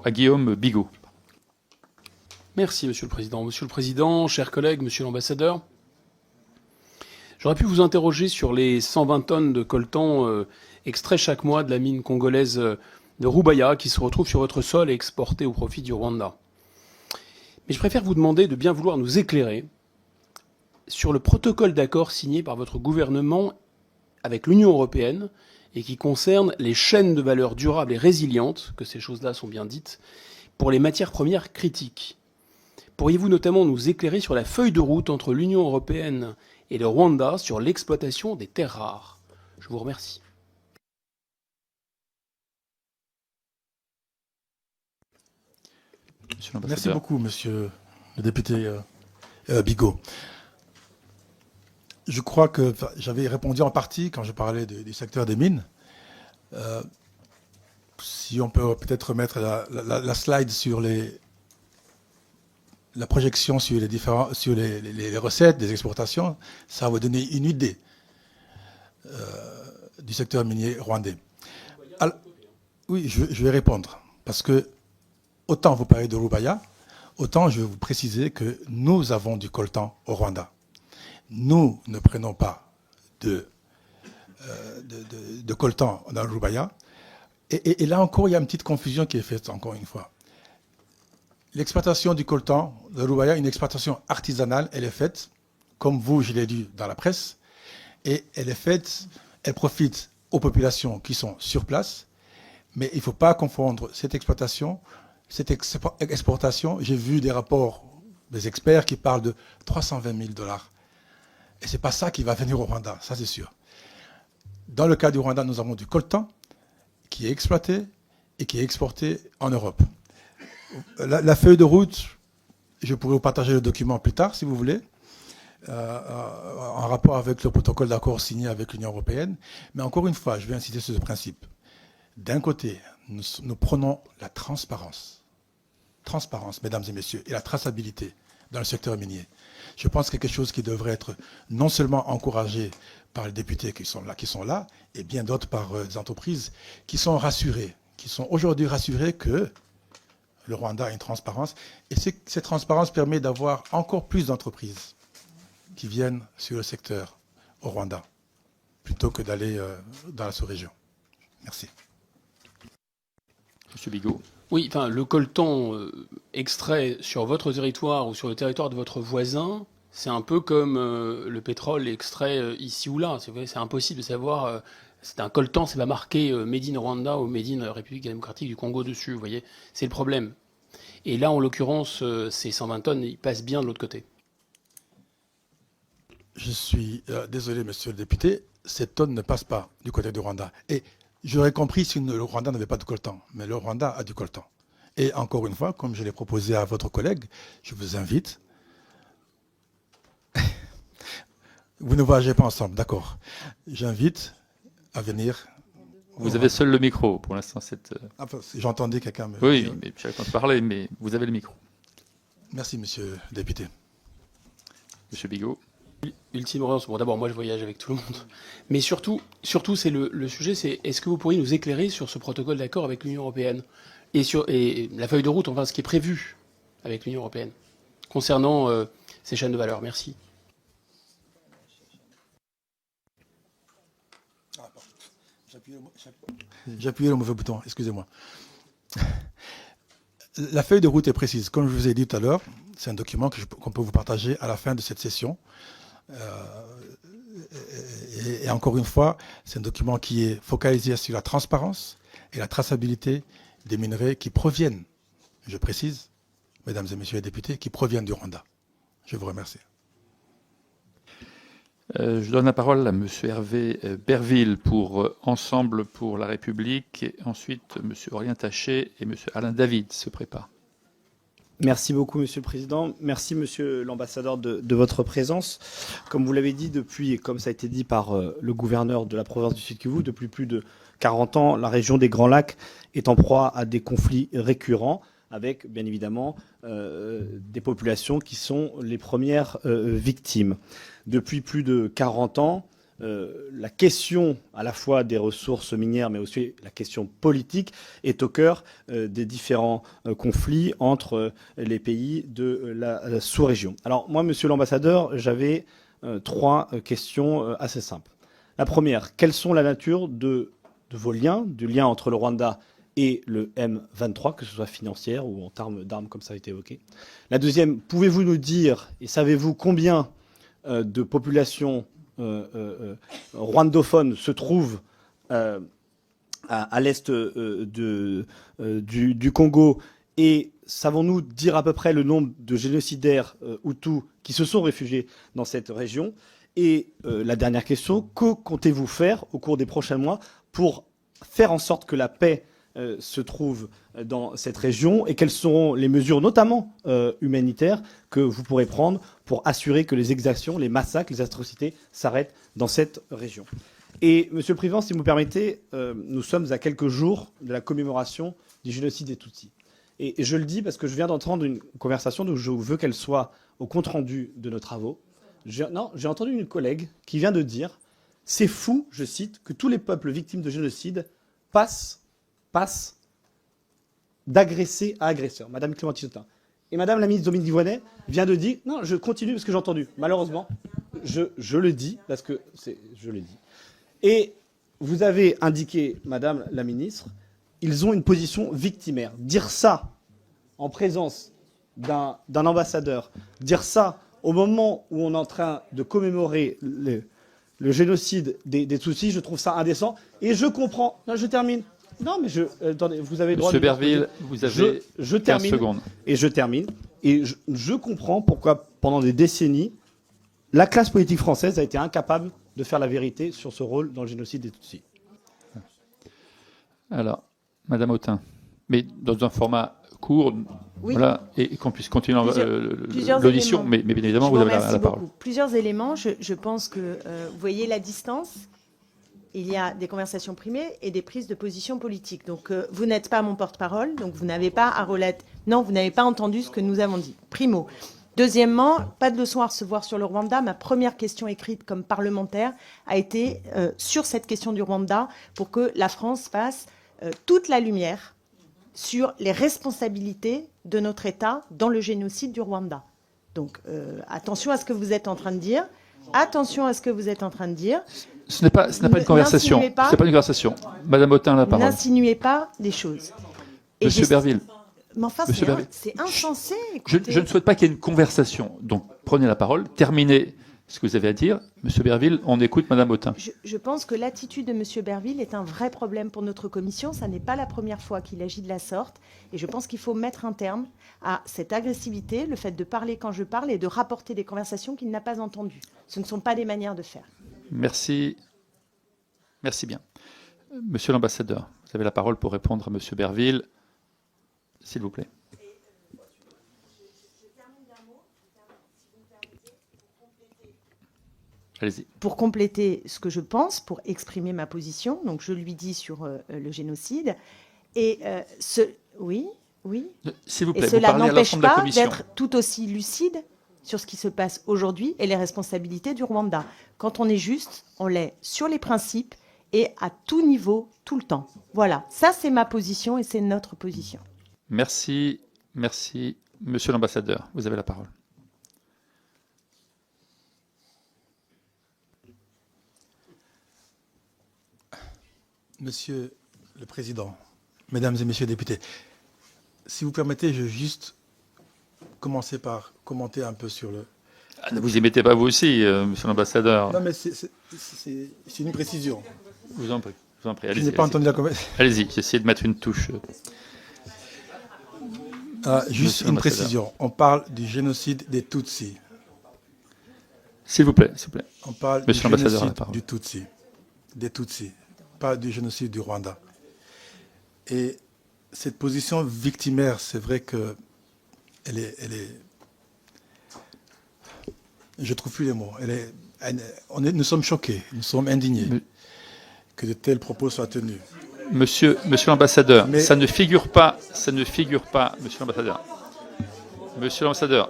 à Guillaume Bigot. Merci, monsieur le président. Monsieur le président, chers collègues, monsieur l'ambassadeur, j'aurais pu vous interroger sur les 120 tonnes de coltan extraits chaque mois de la mine congolaise de Rubaya qui se retrouvent sur votre sol et exportés au profit du Rwanda. Mais je préfère vous demander de bien vouloir nous éclairer sur le protocole d'accord signé par votre gouvernement avec l'Union européenne et qui concerne les chaînes de valeur durables et résilientes, que ces choses-là sont bien dites, pour les matières premières critiques. Pourriez-vous notamment nous éclairer sur la feuille de route entre l'Union européenne et le Rwanda sur l'exploitation des terres rares? Je vous remercie. Merci beaucoup, monsieur le député Bigot. Je crois que j'avais répondu en partie quand je parlais du secteur des mines. Si on peut peut-être remettre la slide sur la projection sur les recettes des exportations, ça va vous donner une idée. du secteur minier rwandais. Alors, oui, je vais répondre. Parce que autant vous parlez de Rubaya, autant je vais vous préciser que nous avons du coltan au Rwanda. Nous ne prenons pas de coltan dans le Rubaya. Et là encore, il y a une petite confusion qui est faite, encore une fois. L'exploitation du coltan de Rubaya, une exploitation artisanale, elle est faite, comme vous, je l'ai dit dans la presse, et elle profite aux populations qui sont sur place, mais il ne faut pas confondre cette exploitation, cette exportation. J'ai vu des rapports des experts qui parlent de 320 000 $. Et ce n'est pas ça qui va venir au Rwanda, ça c'est sûr. Dans le cas du Rwanda, nous avons du coltan qui est exploité et qui est exporté en Europe. La feuille de route, je pourrais vous partager le document plus tard, si vous voulez, en rapport avec le protocole d'accord signé avec l'Union européenne. Mais encore une fois, je vais insister sur ce principe. D'un côté, nous prenons la transparence, mesdames et messieurs, et la traçabilité dans le secteur minier. Je pense que quelque chose qui devrait être non seulement encouragé par les députés qui sont là, et bien d'autres par des entreprises qui sont aujourd'hui rassurées que le Rwanda a une transparence. Et cette transparence permet d'avoir encore plus d'entreprises qui viennent sur le secteur au Rwanda, plutôt que d'aller dans la sous-région. Merci. Monsieur Bigot. Oui, enfin, le coltan extrait sur votre territoire ou sur le territoire de votre voisin, c'est un peu comme le pétrole extrait ici ou là. C'est impossible de savoir. C'est un coltan, c'est pas marqué Made in Rwanda ou Made in République démocratique du Congo dessus. Vous voyez, c'est le problème. Et là, en l'occurrence, ces 120 tonnes, ils passent bien de l'autre côté. Je suis désolé, monsieur le député, ces tonnes ne passent pas du côté du Rwanda. Et j'aurais compris si le Rwanda n'avait pas de coltan, mais le Rwanda a du coltan. Et encore une fois, comme je l'ai proposé à votre collègue, je vous invite. Vous ne voyagez pas ensemble, d'accord. J'invite à venir. Vous avez seul le micro pour l'instant. Enfin, j'entendais quelqu'un me... Oui, mais chacun peut parler, mais vous avez le micro. Merci, monsieur le député. Monsieur Bigot. Ultimement, bon, d'abord, moi, je voyage avec tout le monde. Mais surtout c'est le sujet, c'est est-ce que vous pourriez nous éclairer sur ce protocole d'accord avec l'Union européenne et la feuille de route, enfin, ce qui est prévu avec l'Union européenne concernant ces chaînes de valeur. Merci. J'ai appuyé le mauvais bouton, excusez-moi. La feuille de route est précise. Comme je vous ai dit tout à l'heure, c'est un document qu'on peut vous partager à la fin de cette session. Et encore une fois, c'est un document qui est focalisé sur la transparence et la traçabilité des minerais qui proviennent, je précise, mesdames et messieurs les députés, qui proviennent du Rwanda. Je vous remercie. Je donne la parole à M. Hervé Berville pour Ensemble pour la République. Et ensuite, M. Aurélien Taché et M. Alain David se préparent. Merci beaucoup, Monsieur le Président. Merci, Monsieur l'ambassadeur, de votre présence. Comme vous l'avez dit depuis, et comme ça a été dit par le gouverneur de la province du Sud-Kivu, depuis plus de 40 ans, la région des Grands Lacs est en proie à des conflits récurrents, avec bien évidemment des populations qui sont les premières victimes. Depuis plus de 40 ans, la question à la fois des ressources minières, mais aussi la question politique, est au cœur des différents conflits entre les pays de la sous-région. Alors moi, Monsieur l'ambassadeur, j'avais 3 questions assez simples. La première, quelles sont la nature de vos liens, du lien entre le Rwanda et le M23, que ce soit financière ou en termes d'armes, comme ça a été évoqué. La deuxième, pouvez-vous nous dire, et savez-vous combien de populations rwandophones se trouvent à l'est du Congo, et savons-nous dire à peu près le nombre de génocidaires Hutus qui se sont réfugiés dans cette région? Et la dernière question, que comptez-vous faire au cours des prochains mois pour faire en sorte que la paix se trouve dans cette région, et quelles seront les mesures, notamment humanitaires, que vous pourrez prendre pour assurer que les exactions, les massacres, les atrocités s'arrêtent dans cette région? Et Monsieur le Président, si vous me permettez, nous sommes à quelques jours de la commémoration du génocide des Tutsis. Et je le dis parce que je viens d'entendre une conversation, donc je veux qu'elle soit au compte-rendu de nos travaux. J'ai entendu une collègue qui vient de dire C'est fou, je cite, que tous les peuples victimes de génocide passent d'agressé à agresseur. Madame Clémentine Autain. Et Madame la ministre Dominique Voynet vient de dire, non, je continue parce que j'ai entendu. Malheureusement, je le dis parce que je le dis. Et vous avez indiqué, Madame la ministre, ils ont une position victimaire. Dire ça en présence d'un ambassadeur, dire ça au moment où on est en train de commémorer le génocide des Tutsis, je trouve ça indécent. Et je comprends. Non, je termine. Non, mais attendez, vous avez le droit Monsieur de... Berville, vous avez je 15 termine, secondes. Et je termine. Et je comprends pourquoi, pendant des décennies, la classe politique française a été incapable de faire la vérité sur ce rôle dans le génocide des Tutsis. Alors, Madame Autain, mais dans un format court, Oui. voilà, et qu'on puisse continuer Plusieurs l'audition, éléments. mais bien évidemment, Je vous vous avez remercie la parole. beaucoup. Plusieurs éléments. Je pense que vous voyez la distance. Il y a des conversations primées et des prises de position politique. Donc, vous n'êtes pas mon porte-parole, donc vous n'avez pas à relater. Non, vous n'avez pas entendu ce que nous avons dit. Primo. Deuxièmement, pas de leçon à recevoir sur le Rwanda. Ma première question écrite comme parlementaire a été sur cette question du Rwanda pour que la France fasse toute la lumière sur les responsabilités de notre État dans le génocide du Rwanda. Donc, attention à ce que vous êtes en train de dire. Attention à ce que vous êtes en train de dire. Ce n'est pas une conversation. N'insinuez pas. C'est pas une conversation. Madame Autain, la parole. N'insinuez pas des choses. Et Monsieur Berville. Mais enfin, Monsieur Berville. c'est insensé. Je Écoutez. ne souhaite pas qu'il y ait une conversation. Donc, prenez la parole, terminez ce que vous avez à dire. Monsieur Berville, on écoute Madame Autain. Je pense que l'attitude de M. Berville est un vrai problème pour notre commission. Ça n'est pas la première fois qu'il agit de la sorte. Et je pense qu'il faut mettre un terme à cette agressivité, le fait de parler quand je parle et de rapporter des conversations qu'il n'a pas entendues. Ce ne sont pas des manières de faire. Merci. Merci bien. Monsieur l'ambassadeur, vous avez la parole pour répondre à Monsieur Berville. S'il vous plaît. Allez-y. Pour compléter ce que je pense, pour exprimer ma position, donc je lui dis sur le génocide, et oui, S'il vous et plaît, vous cela parlez à n'empêche l'ensemble de la pas commission. d'être tout aussi lucide sur ce qui se passe aujourd'hui et les responsabilités du Rwanda. Quand on est juste, on l'est sur les principes et à tout niveau, tout le temps. Voilà, ça c'est ma position et c'est notre position. Merci. Merci. Monsieur l'ambassadeur, vous avez la parole. Monsieur le Président, Mesdames et Messieurs les députés, si vous permettez, je vais juste commencer par commenter un peu sur le... Ah, ne vous y mettez pas vous aussi, monsieur l'ambassadeur. Non, mais c'est une précision. Je vous en prie. Je n'ai Allez-y, pas allez-y. entendu la conversation. Allez-y, j'essaie de mettre une touche. Juste Monsieur une l'ambassadeur. précision. On parle du génocide des Tutsis. S'il vous plaît, s'il vous plaît. On parle du Monsieur l'ambassadeur, la génocide parole. du Tutsi, des Tutsis, pas du génocide du Rwanda. Et cette position victimaire, c'est vrai que elle est, je trouve plus les mots. Nous sommes choqués, nous sommes indignés que de tels propos soient tenus. Monsieur l'ambassadeur, Mais- ça ne figure pas, monsieur l'ambassadeur,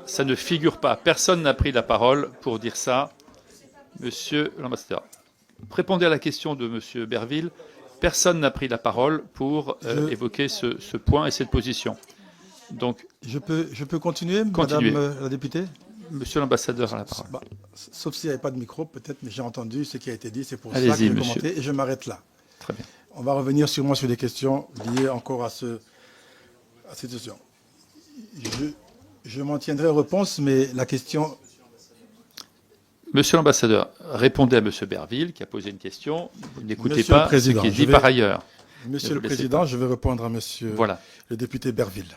ça ne figure pas, personne n'a pris la parole pour dire ça, monsieur l'ambassadeur. Répondez à la question de monsieur Berville, personne n'a pris la parole pour évoquer ce point et cette position. Donc, Je peux continuer, Continuez. Madame la députée? monsieur l'ambassadeur a la parole. Bah, sauf s'il n'y avait pas de micro, peut-être, mais j'ai entendu ce qui a été dit, c'est pour ça Allez-y, que je vais monsieur. commenter, et je m'arrête là. Très bien. On va revenir sûrement sur des questions liées encore à cette situation. Je m'en tiendrai aux réponses, mais la question... Monsieur l'ambassadeur, répondez à monsieur Berville qui a posé une question. Vous n'écoutez Monsieur le pas ce Président, qui est je dit vais- par ailleurs. Monsieur Ne le vous laissez Président, pas. je vais répondre à monsieur Voilà. le député Berville.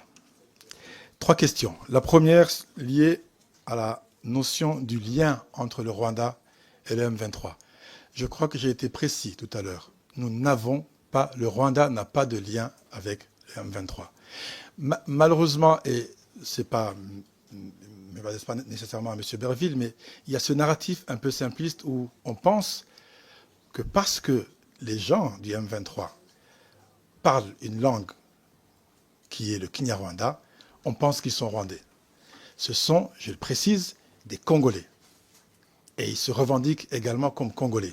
3 questions. La première liée à la notion du lien entre le Rwanda et le M23. Je crois que j'ai été précis tout à l'heure. Nous n'avons pas, le Rwanda n'a pas de lien avec le M23. Malheureusement, et c'est pas, ne m'adresse pas nécessairement à M. Berville, mais il y a ce narratif un peu simpliste où on pense que parce que les gens du M23 parlent une langue qui est le Kinyarwanda, on pense qu'ils sont rwandais. Ce sont, je le précise, des Congolais. Et ils se revendiquent également comme Congolais.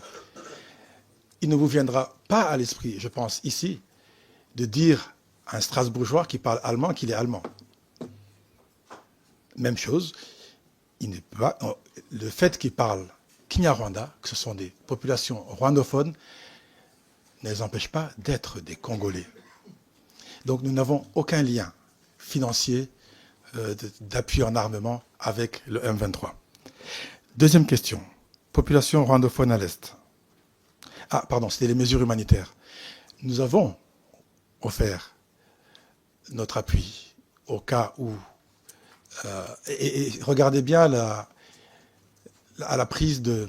il ne vous viendra pas à l'esprit, je pense, ici, de dire à un Strasbourgeois qui parle allemand qu'il est allemand. Même chose, le fait qu'il parle Kinyarwanda, que ce sont des populations rwandophones, ne les empêche pas d'être des Congolais. Donc nous n'avons aucun lien financier d'appui en armement avec le M23. Deuxième question. Population rwandophone à l'Est. Ah, pardon, c'était les mesures humanitaires. Nous avons offert notre appui au cas où... et regardez bien à la prise de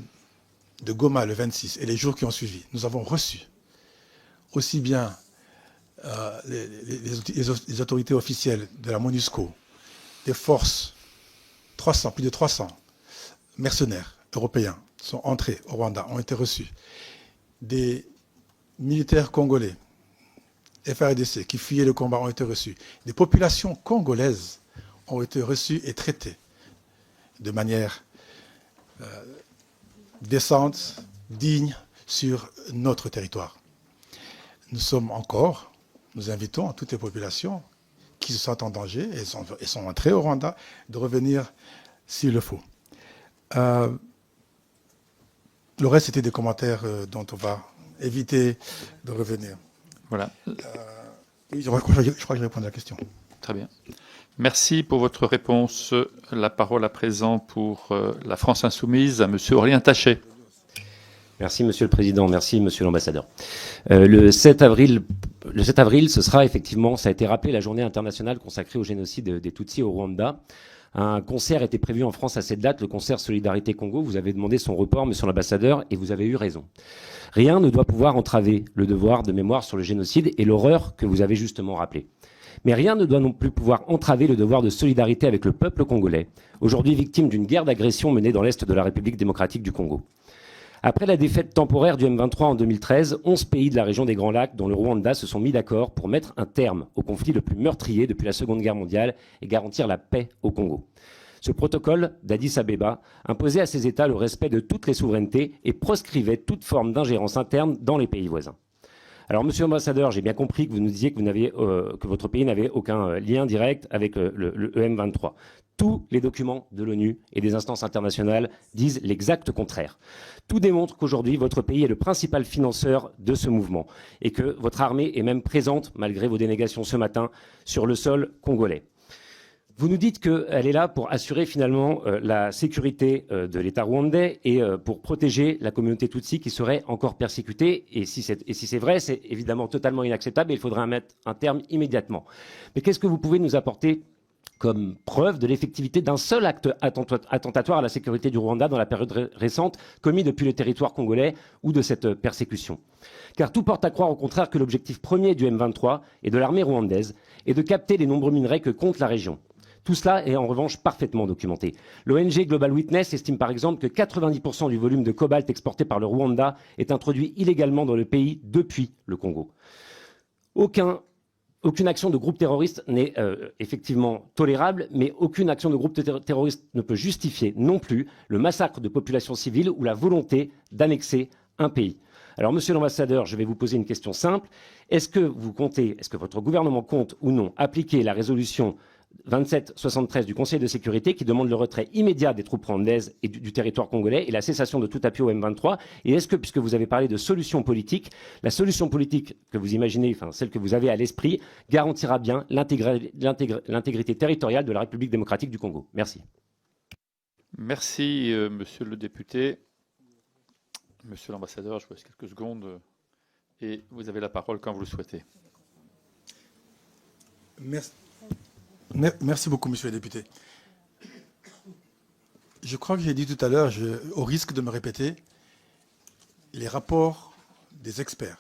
Goma le 26 et les jours qui ont suivi. Nous avons reçu aussi bien les autorités officielles de la MONUSCO, des forces, plus de 300 mercenaires européens sont entrés au Rwanda, ont été reçus. Des militaires congolais, FARDC, qui fuyaient le combat, ont été reçus. Des populations congolaises ont été reçues et traitées de manière décente, digne, sur notre territoire. Nous invitons toutes les populations qui se sentent en danger et sont entrées au Rwanda de revenir s'il le faut. Le reste, c'était des commentaires dont on va éviter de revenir. Voilà. Oui, je crois que j'ai répondu à la question. Très bien. Merci pour votre réponse. La parole à présent pour la France Insoumise à Monsieur Aurélien Taché. Merci Monsieur le Président, merci Monsieur l'Ambassadeur. Le 7 avril, ce sera effectivement, ça a été rappelé, la journée internationale consacrée au génocide des Tutsis au Rwanda. Un concert était prévu en France à cette date, le concert Solidarité Congo. Vous avez demandé son report, Monsieur l'Ambassadeur, et vous avez eu raison. Rien ne doit pouvoir entraver le devoir de mémoire sur le génocide et l'horreur que vous avez justement rappelé. Mais rien ne doit non plus pouvoir entraver le devoir de solidarité avec le peuple congolais, aujourd'hui victime d'une guerre d'agression menée dans l'est de la République démocratique du Congo. Après la défaite temporaire du M23 en 2013, 11 pays de la région des Grands Lacs, dont le Rwanda, se sont mis d'accord pour mettre un terme au conflit le plus meurtrier depuis la Seconde Guerre mondiale et garantir la paix au Congo. Ce protocole d'Addis Abeba imposait à ces États le respect de toutes les souverainetés et proscrivait toute forme d'ingérence interne dans les pays voisins. Alors, Monsieur l'Ambassadeur, j'ai bien compris que vous nous disiez que votre pays n'avait aucun lien direct avec le M23. Tous les documents de l'ONU et des instances internationales disent l'exact contraire. Tout démontre qu'aujourd'hui, votre pays est le principal financeur de ce mouvement et que votre armée est même présente, malgré vos dénégations ce matin, sur le sol congolais. Vous nous dites qu'elle est là pour assurer finalement la sécurité de l'État rwandais et pour protéger la communauté Tutsi qui serait encore persécutée. Et si c'est vrai, c'est évidemment totalement inacceptable et il faudrait mettre un terme immédiatement. Mais qu'est-ce que vous pouvez nous apporter comme preuve de l'effectivité d'un seul acte attentatoire à la sécurité du Rwanda dans la période récente commis depuis le territoire congolais ou de cette persécution? Car tout porte à croire au contraire que l'objectif premier du M23 et de l'armée rwandaise est de capter les nombreux minerais que compte la région. Tout cela est en revanche parfaitement documenté. L'ONG Global Witness estime par exemple que 90% du volume de cobalt exporté par le Rwanda est introduit illégalement dans le pays depuis le Congo. Aucune action de groupe terroriste n'est effectivement tolérable, mais aucune action de groupe terroriste ne peut justifier non plus le massacre de populations civiles ou la volonté d'annexer un pays. Alors, Monsieur l'Ambassadeur, je vais vous poser une question simple. Est-ce que votre gouvernement compte ou non appliquer la résolution 2773 du Conseil de sécurité qui demande le retrait immédiat des troupes rwandaises et du territoire congolais et la cessation de tout appui au M23? Et est-ce que, puisque vous avez parlé de solution politique, la solution politique que vous imaginez, enfin celle que vous avez à l'esprit, garantira bien l'intégrité territoriale de la République démocratique du Congo? Merci. Merci, Monsieur le député. Monsieur l'Ambassadeur, je vous laisse quelques secondes et vous avez la parole quand vous le souhaitez. Merci beaucoup, monsieur le député. Je crois que j'ai dit tout à l'heure, au risque de me répéter, les rapports des experts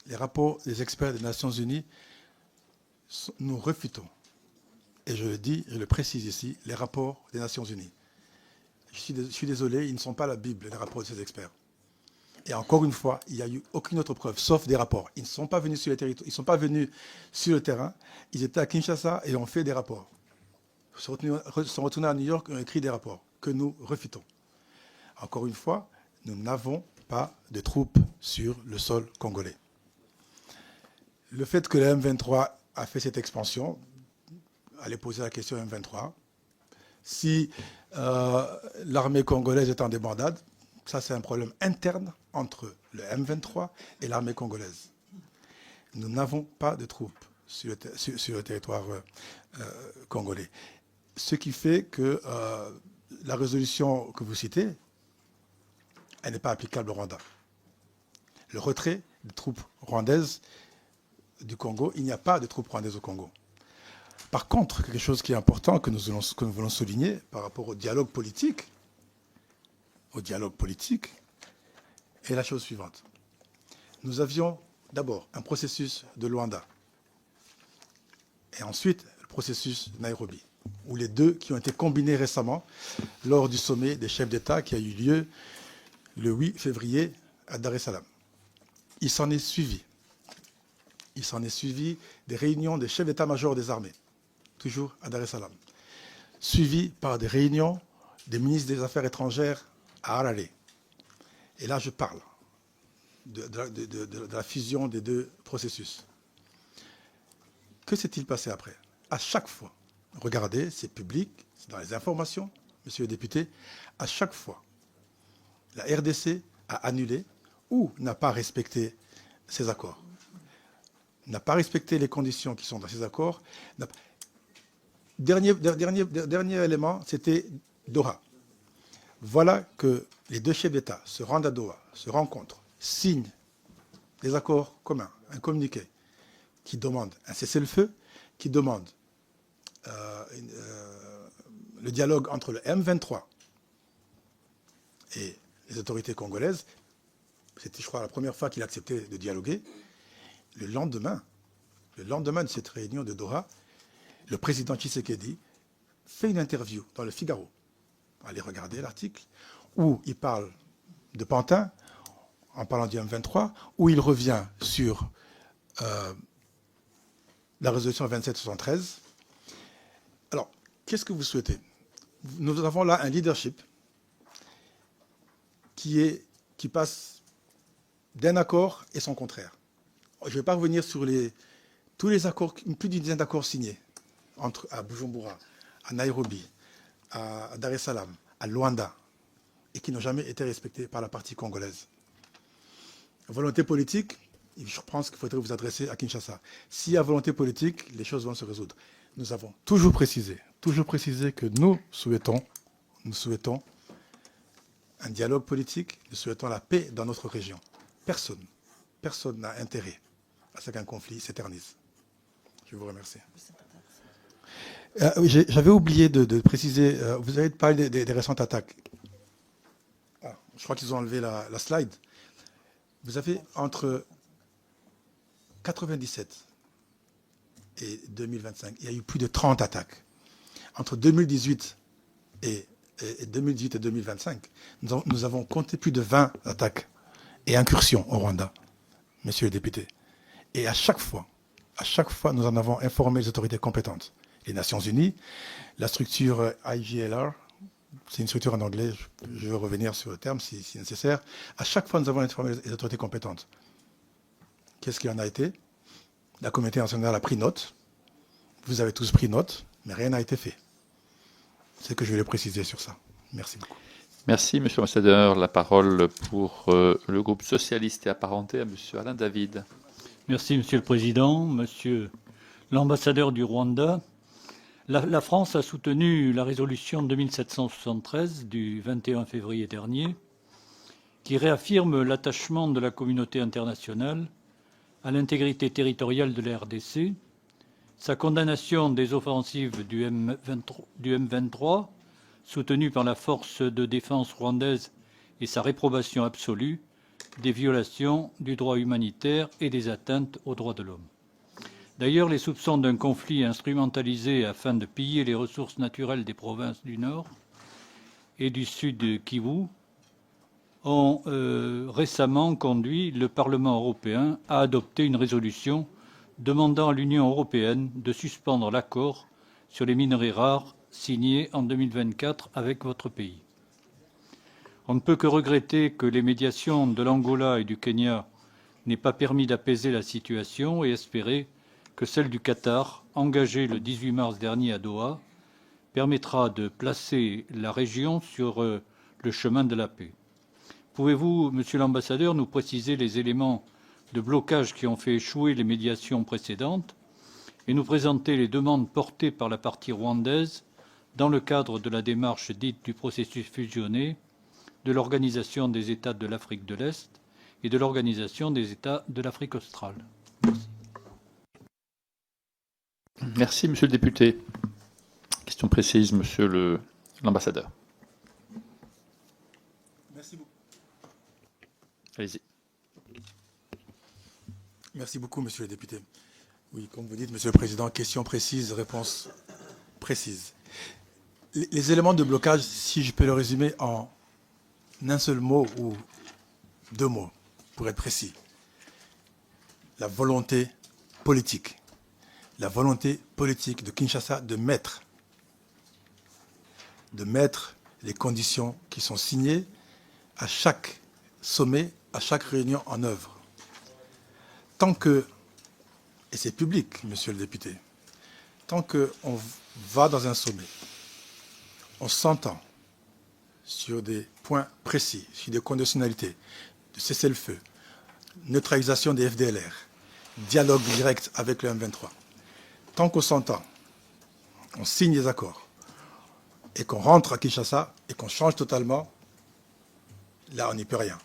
des Nations Unies, nous refutons. Et je le dis, je le précise ici, les rapports des Nations Unies. Je suis désolé, ils ne sont pas la Bible, les rapports de ces experts. Et encore une fois, il n'y a eu aucune autre preuve, sauf des rapports. Ils ne sont pas venus sur le territoire, ils ne sont pas venus sur le terrain. Ils étaient à Kinshasa et ont fait des rapports. Ils sont retournés à New York et ont écrit des rapports que nous refutons. Encore une fois, nous n'avons pas de troupes sur le sol congolais. Le fait que le M23 a fait cette expansion, allez poser la question au M23. Si l'armée congolaise est en débandade, ça c'est un problème interne entre le M23 et l'armée congolaise. Nous n'avons pas de troupes sur le territoire congolais. Ce qui fait que la résolution que vous citez, elle n'est pas applicable au Rwanda. Le retrait des troupes rwandaises du Congo, il n'y a pas de troupes rwandaises au Congo. Par contre, quelque chose qui est important, que nous voulons souligner par rapport au dialogue politique, est la chose suivante. Nous avions d'abord un processus de Luanda et ensuite le processus de Nairobi, où les deux qui ont été combinés récemment lors du sommet des chefs d'État qui a eu lieu le 8 février à Dar es Salaam. Il s'en est suivi des réunions des chefs d'état-major des armées, toujours à Dar es Salaam, suivi par des réunions des ministres des Affaires étrangères à Harare. Et là, je parle de la fusion des deux processus. Que s'est-il passé après? À chaque fois, regardez, c'est public, c'est dans les informations, monsieur le député, à chaque fois, la RDC a annulé ou n'a pas respecté ces accords. N'a pas respecté les conditions qui sont dans ces accords. Dernier élément, c'était Doha. Voilà que les deux chefs d'État se rendent à Doha, se rencontrent, signent des accords communs, un communiqué qui demande un cessez-le-feu, qui demande le dialogue entre le M23 et les autorités congolaises. C'était, je crois, la première fois qu'il acceptait de dialoguer. Le lendemain de cette réunion de Doha, le président Tshisekedi fait une interview dans le Figaro. Allez regarder l'article, où il parle de Pantin, en parlant du M23, où il revient sur la résolution 2773. Alors, qu'est-ce que vous souhaitez? Nous avons là un leadership qui passe d'un accord et son contraire. Je ne vais pas revenir sur tous les accords, plus d'une dizaine d'accords signés à Bujumbura, à Nairobi, à Dar es Salaam, à Luanda, et qui n'ont jamais été respectés par la partie congolaise. Volonté politique, je pense qu'il faudrait vous adresser à Kinshasa. S'il y a volonté politique, les choses vont se résoudre. Nous avons toujours précisé que nous souhaitons un dialogue politique, nous souhaitons la paix dans notre région. Personne n'a intérêt à ce qu'un conflit s'éternise. Je vous remercie. Oui, j'avais oublié de préciser, vous avez parlé des récentes attaques. Je crois qu'ils ont enlevé la slide. Vous avez entre 1997 et 2025, il y a eu plus de 30 attaques. Entre 2018 et 2025, nous avons compté plus de 20 attaques et incursions au Rwanda, messieurs les députés. Et à chaque fois, nous en avons informé les autorités compétentes. Les Nations Unies, la structure IGLR, c'est une structure en anglais, je vais revenir sur le terme si nécessaire. À chaque fois, nous avons informé les autorités compétentes. Qu'est-ce qu'il en a été? La communauté internationale a pris note. Vous avez tous pris note, mais rien n'a été fait. C'est que je vais le préciser sur ça. Merci beaucoup. Merci, Monsieur l'Ambassadeur. La parole pour le groupe socialiste et apparenté à Monsieur Alain David. Merci, Monsieur le Président. Monsieur l'Ambassadeur du Rwanda, la France a soutenu la résolution 2773 du 21 février dernier qui réaffirme l'attachement de la communauté internationale à l'intégrité territoriale de la RDC, sa condamnation des offensives du M23, soutenue par la force de défense rwandaise, et sa réprobation absolue des violations du droit humanitaire et des atteintes aux droits de l'homme. D'ailleurs, les soupçons d'un conflit instrumentalisé afin de piller les ressources naturelles des provinces du Nord et du Sud Kivu ont récemment conduit le Parlement européen à adopter une résolution demandant à l'Union européenne de suspendre l'accord sur les minerais rares signé en 2024 avec votre pays. On ne peut que regretter que les médiations de l'Angola et du Kenya n'aient pas permis d'apaiser la situation et espérer que celle du Qatar, engagée le 18 mars dernier à Doha, permettra de placer la région sur le chemin de la paix. Pouvez-vous, Monsieur l'ambassadeur, nous préciser les éléments de blocage qui ont fait échouer les médiations précédentes et nous présenter les demandes portées par la partie rwandaise dans le cadre de la démarche dite du processus fusionné de l'Organisation des États de l'Afrique de l'Est et de l'Organisation des États de l'Afrique australe. Merci. Merci, monsieur le député. Question précise, monsieur l'ambassadeur. Merci beaucoup. Allez-y. Merci beaucoup, monsieur le député. Oui, comme vous dites, monsieur le président, question précise, réponse précise. Les éléments de blocage, si je peux le résumer en un seul mot ou deux mots, pour être précis. La volonté politique. La volonté politique de Kinshasa de mettre les conditions qui sont signées à chaque sommet, à chaque réunion en œuvre. Tant que, et c'est public, monsieur le député, tant qu'on va dans un sommet, on s'entend sur des points précis, sur des conditionnalités, de cessez-le-feu, neutralisation des FDLR, dialogue direct avec le M23. Tant qu'on s'entend, on signe des accords, et qu'on rentre à Kinshasa, et qu'on change totalement, là, on n'y peut rien.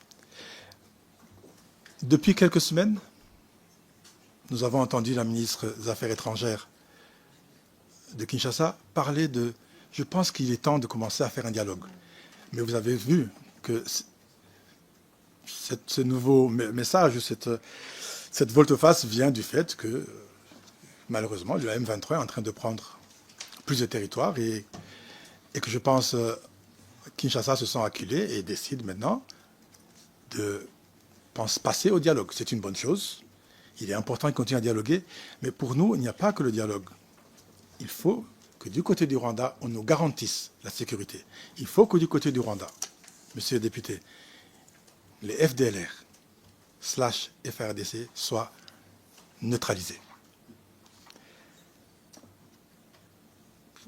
Depuis quelques semaines, nous avons entendu la ministre des Affaires étrangères de Kinshasa parler de... Je pense qu'il est temps de commencer à faire un dialogue. Mais vous avez vu que ce nouveau message, cette volte-face vient du fait que, malheureusement, le M23 est en train de prendre plus de territoire et que je pense Kinshasa se sent acculé et décide maintenant de passer au dialogue. C'est une bonne chose. Il est important de continuer à dialoguer. Mais pour nous, il n'y a pas que le dialogue. Il faut que du côté du Rwanda, on nous garantisse la sécurité. Il faut que du côté du Rwanda, monsieur le député, les FDLR/FRDC soient neutralisés.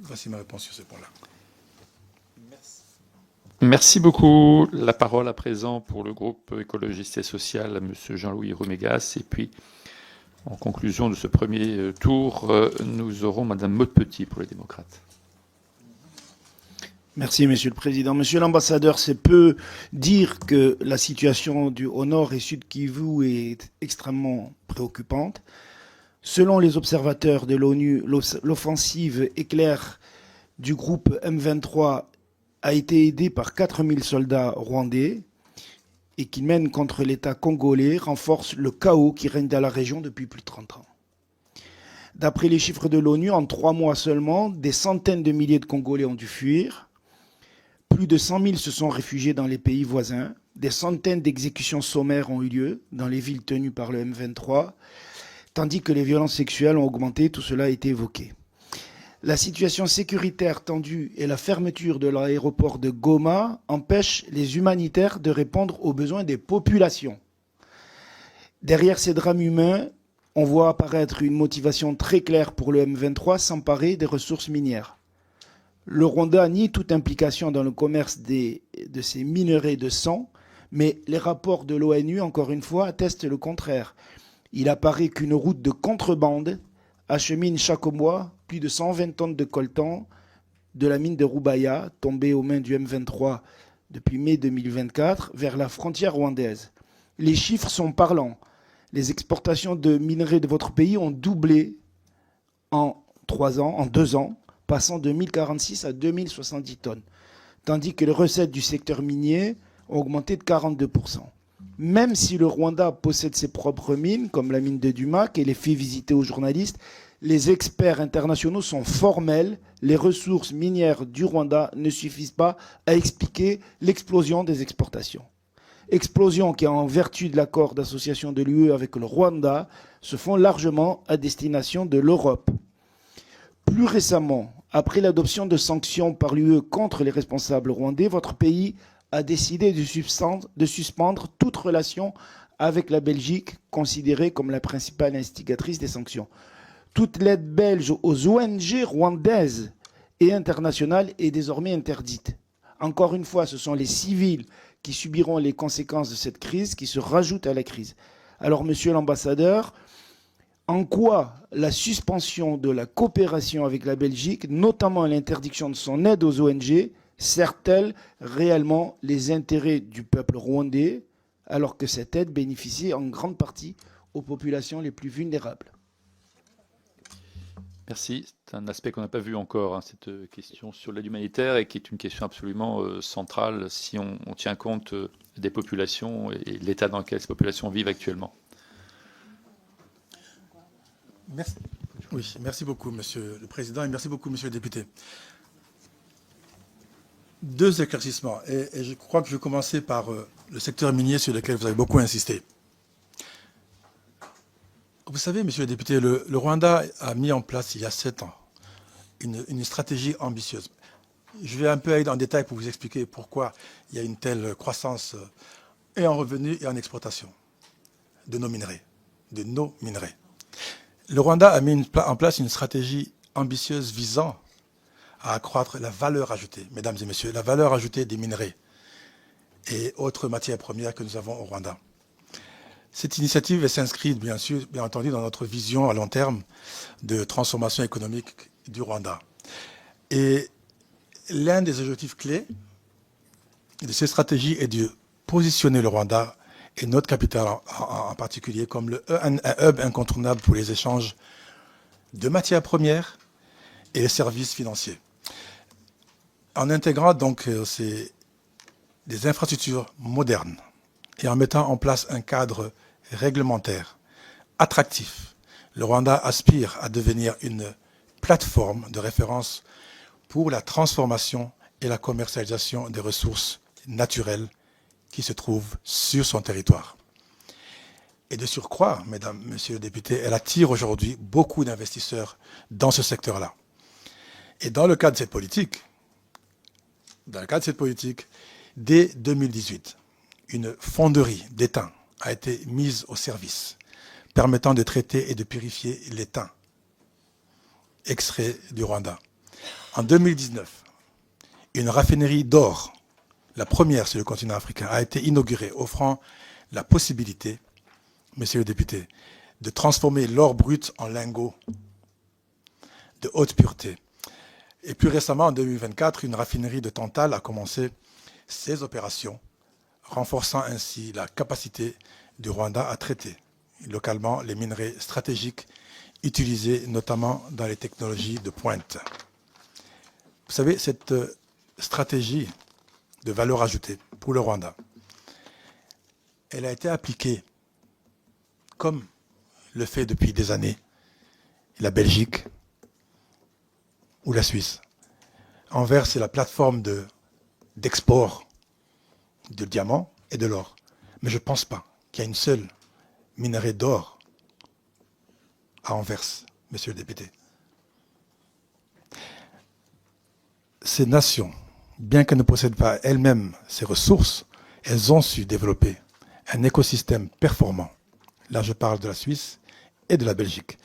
Voici ma réponse sur ce point-là. Merci beaucoup. La parole à présent pour le groupe écologiste et social à monsieur Jean-Louis Rumégas. Et puis, en conclusion de ce premier tour, nous aurons madame Maudepetit pour les démocrates. Merci, Monsieur le Président. Monsieur l'ambassadeur, c'est peu dire que la situation au nord et sud Kivu est extrêmement préoccupante. Selon les observateurs de l'ONU, l'offensive éclair du groupe M23 a été aidée par 4000 soldats rwandais et qui mène contre l'État congolais renforce le chaos qui règne dans la région depuis plus de 30 ans. D'après les chiffres de l'ONU, en 3 mois seulement, des centaines de milliers de Congolais ont dû fuir. Plus de 100 000 se sont réfugiés dans les pays voisins. Des centaines d'exécutions sommaires ont eu lieu dans les villes tenues par le M23, tandis que les violences sexuelles ont augmenté. Tout cela a été évoqué. La situation sécuritaire tendue et la fermeture de l'aéroport de Goma empêchent les humanitaires de répondre aux besoins des populations. Derrière ces drames humains, on voit apparaître une motivation très claire pour le M23, s'emparer des ressources minières. Le Rwanda nie toute implication dans le commerce de ces minerais de sang, mais les rapports de l'ONU, encore une fois, attestent le contraire. Il apparaît qu'une route de contrebande achemine chaque mois plus de 120 tonnes de coltan de la mine de Rubaya, tombée aux mains du M23 depuis mai 2024, vers la frontière rwandaise. Les chiffres sont parlants. Les exportations de minerais de votre pays ont doublé en 2 ans, passant de 1046 à 2070 tonnes, tandis que les recettes du secteur minier ont augmenté de 42%. Même si le Rwanda possède ses propres mines, comme la mine de Dumac, et les fait visiter aux journalistes, les experts internationaux sont formels. Les ressources minières du Rwanda ne suffisent pas à expliquer l'explosion des exportations. Explosion qui, en vertu de l'accord d'association de l'UE avec le Rwanda, se font largement à destination de l'Europe. Plus récemment, après l'adoption de sanctions par l'UE contre les responsables rwandais, votre pays a décidé de suspendre toute relation avec la Belgique, considérée comme la principale instigatrice des sanctions. Toute l'aide belge aux ONG rwandaises et internationales est désormais interdite. Encore une fois, ce sont les civils qui subiront les conséquences de cette crise qui se rajoutent à la crise. Alors, monsieur l'ambassadeur, en quoi la suspension de la coopération avec la Belgique, notamment l'interdiction de son aide aux ONG, sert-elle réellement les intérêts du peuple rwandais, alors que cette aide bénéficie en grande partie aux populations les plus vulnérables? Merci. C'est un aspect qu'on n'a pas vu encore, cette question sur l'aide humanitaire, et qui est une question absolument centrale si on tient compte des populations et de l'état dans lequel ces populations vivent actuellement. Merci. Oui, merci beaucoup, Monsieur le Président, et merci beaucoup, Monsieur le député. Deux éclaircissements, et je crois que je vais commencer par le secteur minier sur lequel vous avez beaucoup insisté. Vous savez, Monsieur le député, le Rwanda a mis en place il y a 7 ans une stratégie ambitieuse. Je vais un peu aller en détail pour vous expliquer pourquoi il y a une telle croissance et en revenus et en exportation de nos minerais. Le Rwanda a mis en place une stratégie ambitieuse visant à accroître la valeur ajoutée, mesdames et messieurs, la valeur ajoutée des minerais et autres matières premières que nous avons au Rwanda. Cette initiative s'inscrit bien entendu dans notre vision à long terme de transformation économique du Rwanda. Et l'un des objectifs clés de cette stratégie est de positionner le Rwanda et notre capitale en particulier comme un hub incontournable pour les échanges de matières premières et les services financiers. En intégrant donc des infrastructures modernes et en mettant en place un cadre réglementaire attractif, le Rwanda aspire à devenir une plateforme de référence pour la transformation et la commercialisation des ressources naturelles qui se trouvent sur son territoire. Et de surcroît, mesdames, messieurs les députés, elle attire aujourd'hui beaucoup d'investisseurs dans ce secteur-là. Et dans le cadre de cette politique, dès 2018, une fonderie d'étain a été mise au service, permettant de traiter et de purifier l'étain extrait du Rwanda. En 2019, une raffinerie d'or, la première sur le continent africain, a été inaugurée, offrant la possibilité, messieurs les députés, de transformer l'or brut en lingots de haute pureté. Et plus récemment, en 2024, une raffinerie de Tantale a commencé ses opérations, renforçant ainsi la capacité du Rwanda à traiter localement les minerais stratégiques utilisés notamment dans les technologies de pointe. Vous savez, cette stratégie de valeur ajoutée pour le Rwanda, elle a été appliquée comme le fait depuis des années la Belgique ou la Suisse. Anvers, c'est la plateforme d'export de diamants et de l'or. Mais je ne pense pas qu'il y a une seule minerai d'or à Anvers, monsieur le député. Ces nations, bien qu'elles ne possèdent pas elles-mêmes ces ressources, elles ont su développer un écosystème performant. Là, je parle de la Suisse et de la Belgique.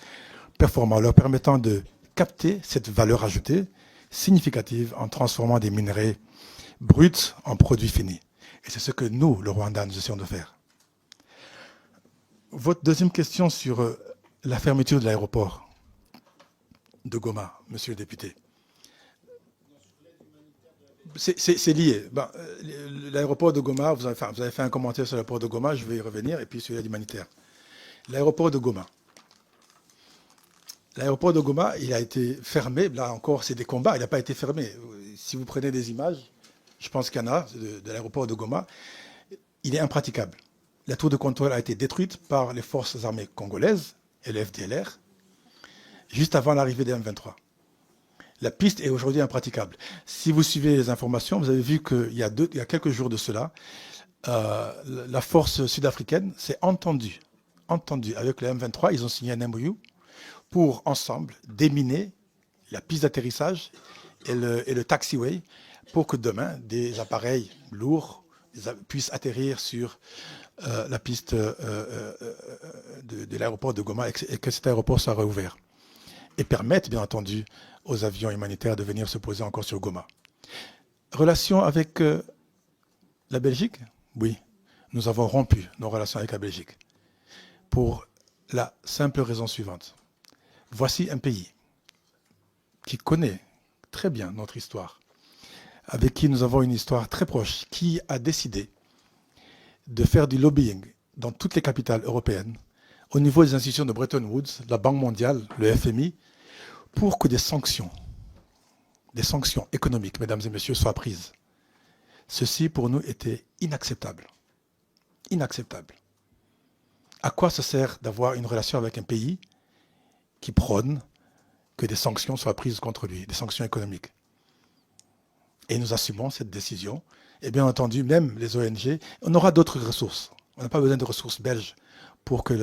Performant, leur permettant de capter cette valeur ajoutée significative en transformant des minerais bruts en produits finis. Et c'est ce que nous, le Rwanda, nous essayons de faire. Votre deuxième question sur la fermeture de l'aéroport de Goma, monsieur le député. C'est lié. Ben, l'aéroport de Goma, vous avez fait un commentaire sur l'aéroport de Goma, je vais y revenir, et puis sur l'aide humanitaire. L'aéroport de Goma. L'aéroport de Goma, il a été fermé. Là encore, c'est des combats. Il n'a pas été fermé. Si vous prenez des images, je pense qu'il y en a de l'aéroport de Goma, il est impraticable. La tour de contrôle a été détruite par les forces armées congolaises et le FDLR juste avant l'arrivée des M23. La piste est aujourd'hui impraticable. Si vous suivez les informations, vous avez vu qu'il y a quelques jours de cela, la force sud-africaine s'est entendue avec le M23. Ils ont signé un MOU pour ensemble déminer la piste d'atterrissage et le taxiway pour que demain, des appareils lourds puissent atterrir sur la piste de l'aéroport de Goma et que cet aéroport soit rouvert. Et permettre, bien entendu, aux avions humanitaires de venir se poser encore sur Goma. Relation avec la Belgique? Oui, nous avons rompu nos relations avec la Belgique. Pour la simple raison suivante. Voici un pays qui connaît très bien notre histoire, avec qui nous avons une histoire très proche, qui a décidé de faire du lobbying dans toutes les capitales européennes, au niveau des institutions de Bretton Woods, la Banque mondiale, le FMI, pour que des sanctions économiques, mesdames et messieurs, soient prises. Ceci, pour nous, était inacceptable. Inacceptable. À quoi ça sert d'avoir une relation avec un pays qui prône que des sanctions soient prises contre lui, des sanctions économiques? Et nous assumons cette décision. Et bien entendu, même les ONG, on aura d'autres ressources. On n'a pas besoin de ressources belges pour que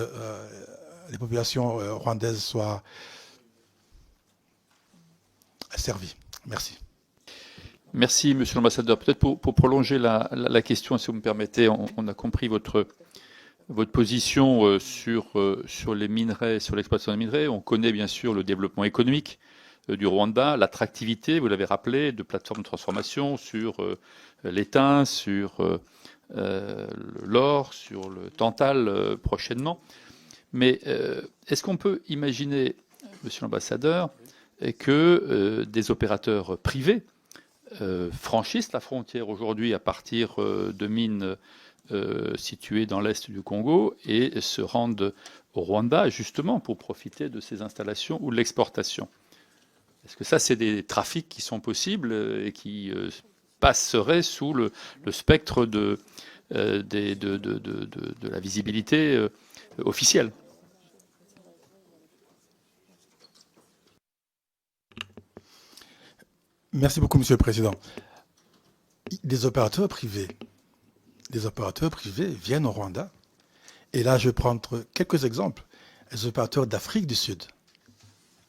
les populations rwandaises soient servies. Merci. Merci, Monsieur l'Ambassadeur. Peut-être pour prolonger la question, si vous me permettez, on a compris votre position sur les minerais, sur l'exploitation des minerais. On connaît bien sûr le développement économique du Rwanda, l'attractivité, vous l'avez rappelé, de plateformes de transformation sur l'étain, sur l'or, sur le tantal prochainement. Mais est-ce qu'on peut imaginer, Monsieur l'Ambassadeur, que des opérateurs privés franchissent la frontière aujourd'hui à partir de mines situées dans l'est du Congo et se rendent au Rwanda justement pour profiter de ces installations ou de l'exportation? Est-ce que ça, c'est des trafics qui sont possibles et qui passeraient sous le spectre de la visibilité officielle? Merci beaucoup, Monsieur le Président. Des opérateurs privés viennent au Rwanda. Et là, je vais prendre quelques exemples. Les opérateurs d'Afrique du Sud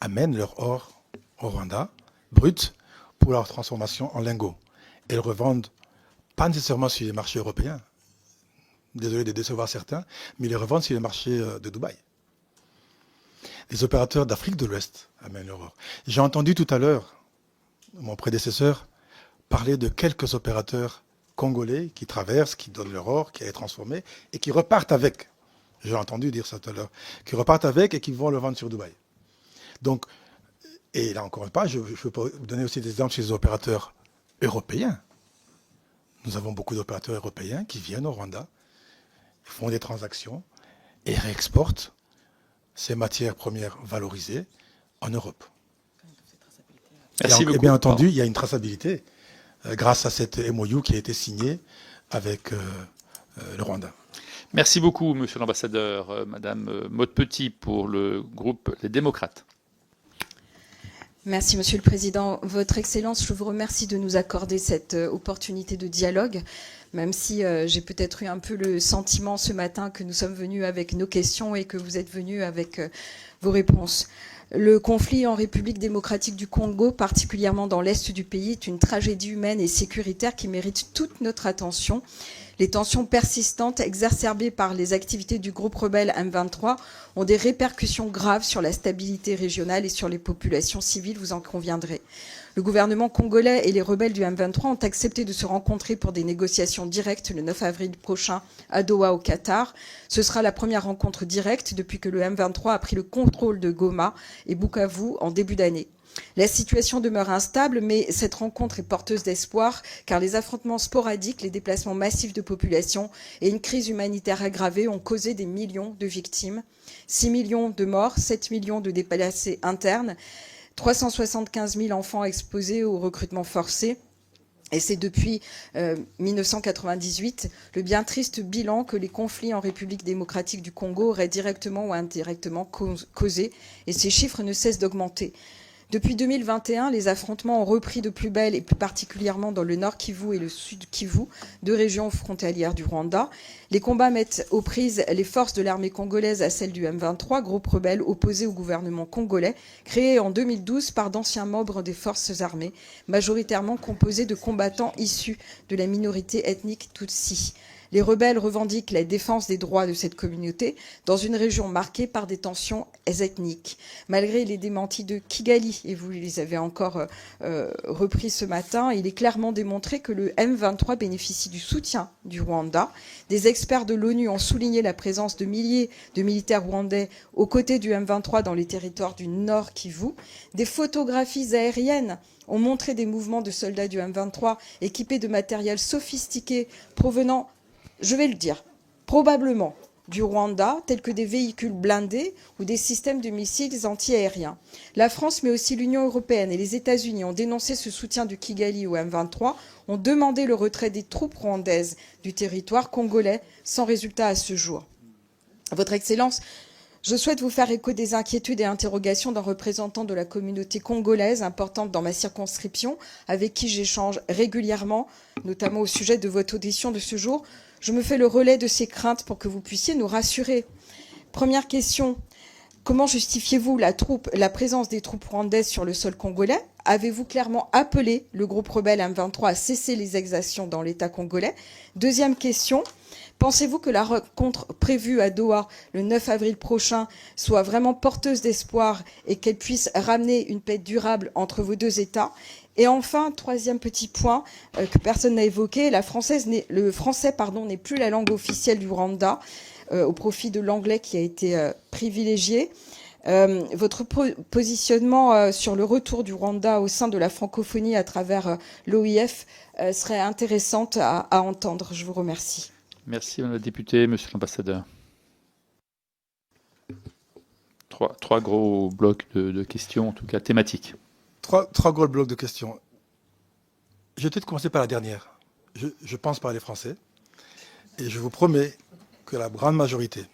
amènent leur or au Rwanda, brut, pour leur transformation en lingots. Et ils revendent, pas nécessairement sur les marchés européens, désolé de décevoir certains, mais ils les revendent sur les marchés de Dubaï. Les opérateurs d'Afrique de l'Ouest amènent leur or. J'ai entendu tout à l'heure mon prédécesseur parler de quelques opérateurs congolais qui traversent, qui donnent leur or, qui est transformé, et qui repartent avec. J'ai entendu dire ça tout à l'heure. Qui repartent avec et qui vont le vendre sur Dubaï. Donc, et là encore une fois, je peux vous donner aussi des exemples chez les opérateurs européens. Nous avons beaucoup d'opérateurs européens qui viennent au Rwanda, font des transactions et réexportent ces matières premières valorisées en Europe. Merci beaucoup. Et bien entendu, il y a une traçabilité grâce à cette MOU qui a été signée avec le Rwanda. Merci beaucoup, Monsieur l'Ambassadeur. Madame Maude-Petit pour le groupe Les Démocrates. Merci, Monsieur le Président. Votre Excellence, je vous remercie de nous accorder cette opportunité de dialogue, même si j'ai peut-être eu un peu le sentiment ce matin que nous sommes venus avec nos questions et que vous êtes venus avec vos réponses. Le conflit en République démocratique du Congo, particulièrement dans l'est du pays, est une tragédie humaine et sécuritaire qui mérite toute notre attention. Les tensions persistantes exacerbées par les activités du groupe rebelle M23 ont des répercussions graves sur la stabilité régionale et sur les populations civiles, vous en conviendrez. Le gouvernement congolais et les rebelles du M23 ont accepté de se rencontrer pour des négociations directes le 9 avril prochain à Doha au Qatar. Ce sera la première rencontre directe depuis que le M23 a pris le contrôle de Goma et Bukavu en début d'année. La situation demeure instable, mais cette rencontre est porteuse d'espoir, car les affrontements sporadiques, les déplacements massifs de population et une crise humanitaire aggravée ont causé des millions de victimes. 6 millions de morts, 7 millions de déplacés internes, 375 000 enfants exposés au recrutement forcé. Et c'est depuis 1998 le bien triste bilan que les conflits en République démocratique du Congo auraient directement ou indirectement causé, et ces chiffres ne cessent d'augmenter. Depuis 2021, les affrontements ont repris de plus belle, et plus particulièrement dans le nord Kivu et le sud Kivu, deux régions frontalières du Rwanda. Les combats mettent aux prises les forces de l'armée congolaise à celles du M23, groupe rebelle opposé au gouvernement congolais, créé en 2012 par d'anciens membres des forces armées, majoritairement composés de combattants issus de la minorité ethnique Tutsi. Les rebelles revendiquent la défense des droits de cette communauté dans une région marquée par des tensions ethniques. Malgré les démentis de Kigali, et vous les avez encore repris ce matin, il est clairement démontré que le M23 bénéficie du soutien du Rwanda. Des experts de l'ONU ont souligné la présence de milliers de militaires rwandais aux côtés du M23 dans les territoires du Nord Kivu. Des photographies aériennes ont montré des mouvements de soldats du M23 équipés de matériel sophistiqué provenant, je vais le dire, probablement du Rwanda, tels que des véhicules blindés ou des systèmes de missiles anti-aériens. La France, mais aussi l'Union européenne et les États-Unis ont dénoncé ce soutien du Kigali au M23, ont demandé le retrait des troupes rwandaises du territoire congolais, sans résultat à ce jour. Votre Excellence, je souhaite vous faire écho des inquiétudes et interrogations d'un représentant de la communauté congolaise importante dans ma circonscription, avec qui j'échange régulièrement, notamment au sujet de votre audition de ce jour. Je me fais le relais de ces craintes pour que vous puissiez nous rassurer. Première question, comment justifiez-vous la présence des troupes rwandaises sur le sol congolais? Avez-vous clairement appelé le groupe rebelle M23 à cesser les exactions dans l'État congolais? Deuxième question, pensez-vous que la rencontre prévue à Doha le 9 avril prochain soit vraiment porteuse d'espoir et qu'elle puisse ramener une paix durable entre vos deux États? Et enfin, troisième petit point que personne n'a évoqué, le français n'est plus la langue officielle du Rwanda au profit de l'anglais qui a été privilégié. Votre positionnement sur le retour du Rwanda au sein de la francophonie à travers l'OIF serait intéressant à entendre. Je vous remercie. Merci Madame la députée, Monsieur l'ambassadeur. Trois gros blocs de questions, en tout cas thématiques. Trois gros blocs de questions. Je vais peut-être commencer par la dernière. Je pense parler français et je vous promets que la grande majorité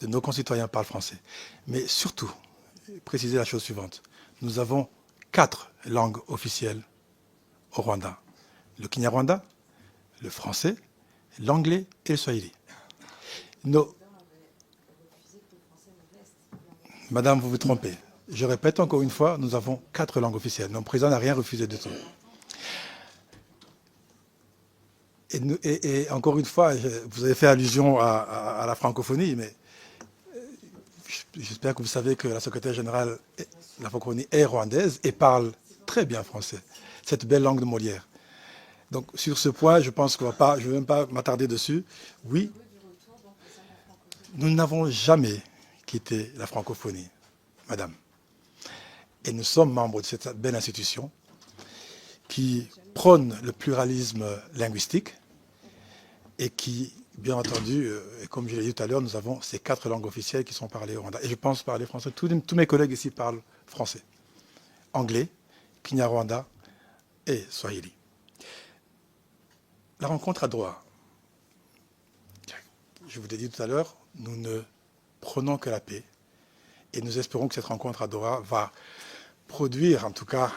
de nos concitoyens parlent français. Mais surtout, préciser la chose suivante. Nous avons 4 langues officielles au Rwanda. Le Kinyarwanda, le français, l'anglais et le swahili. Madame, vous vous trompez. Je répète encore une fois, nous avons 4 langues officielles. Notre président n'a rien refusé de tout. Et encore une fois, vous avez fait allusion à la francophonie, mais j'espère que vous savez que la secrétaire générale de la francophonie est rwandaise et parle très bien français, cette belle langue de Molière. Donc sur ce point, je pense que je ne vais même pas m'attarder dessus. Oui, nous n'avons jamais quitté la francophonie, madame. Et nous sommes membres de cette belle institution qui prône le pluralisme linguistique et qui, bien entendu, et comme je l'ai dit tout à l'heure, nous avons ces 4 langues officielles qui sont parlées au Rwanda. Et je pense parler français. Tous mes collègues ici parlent français. Anglais, Kinyarwanda et Swahili. La rencontre à Doha. Je vous l'ai dit tout à l'heure, nous ne prenons que la paix. Et nous espérons que cette rencontre à Doha va produire, en tout cas,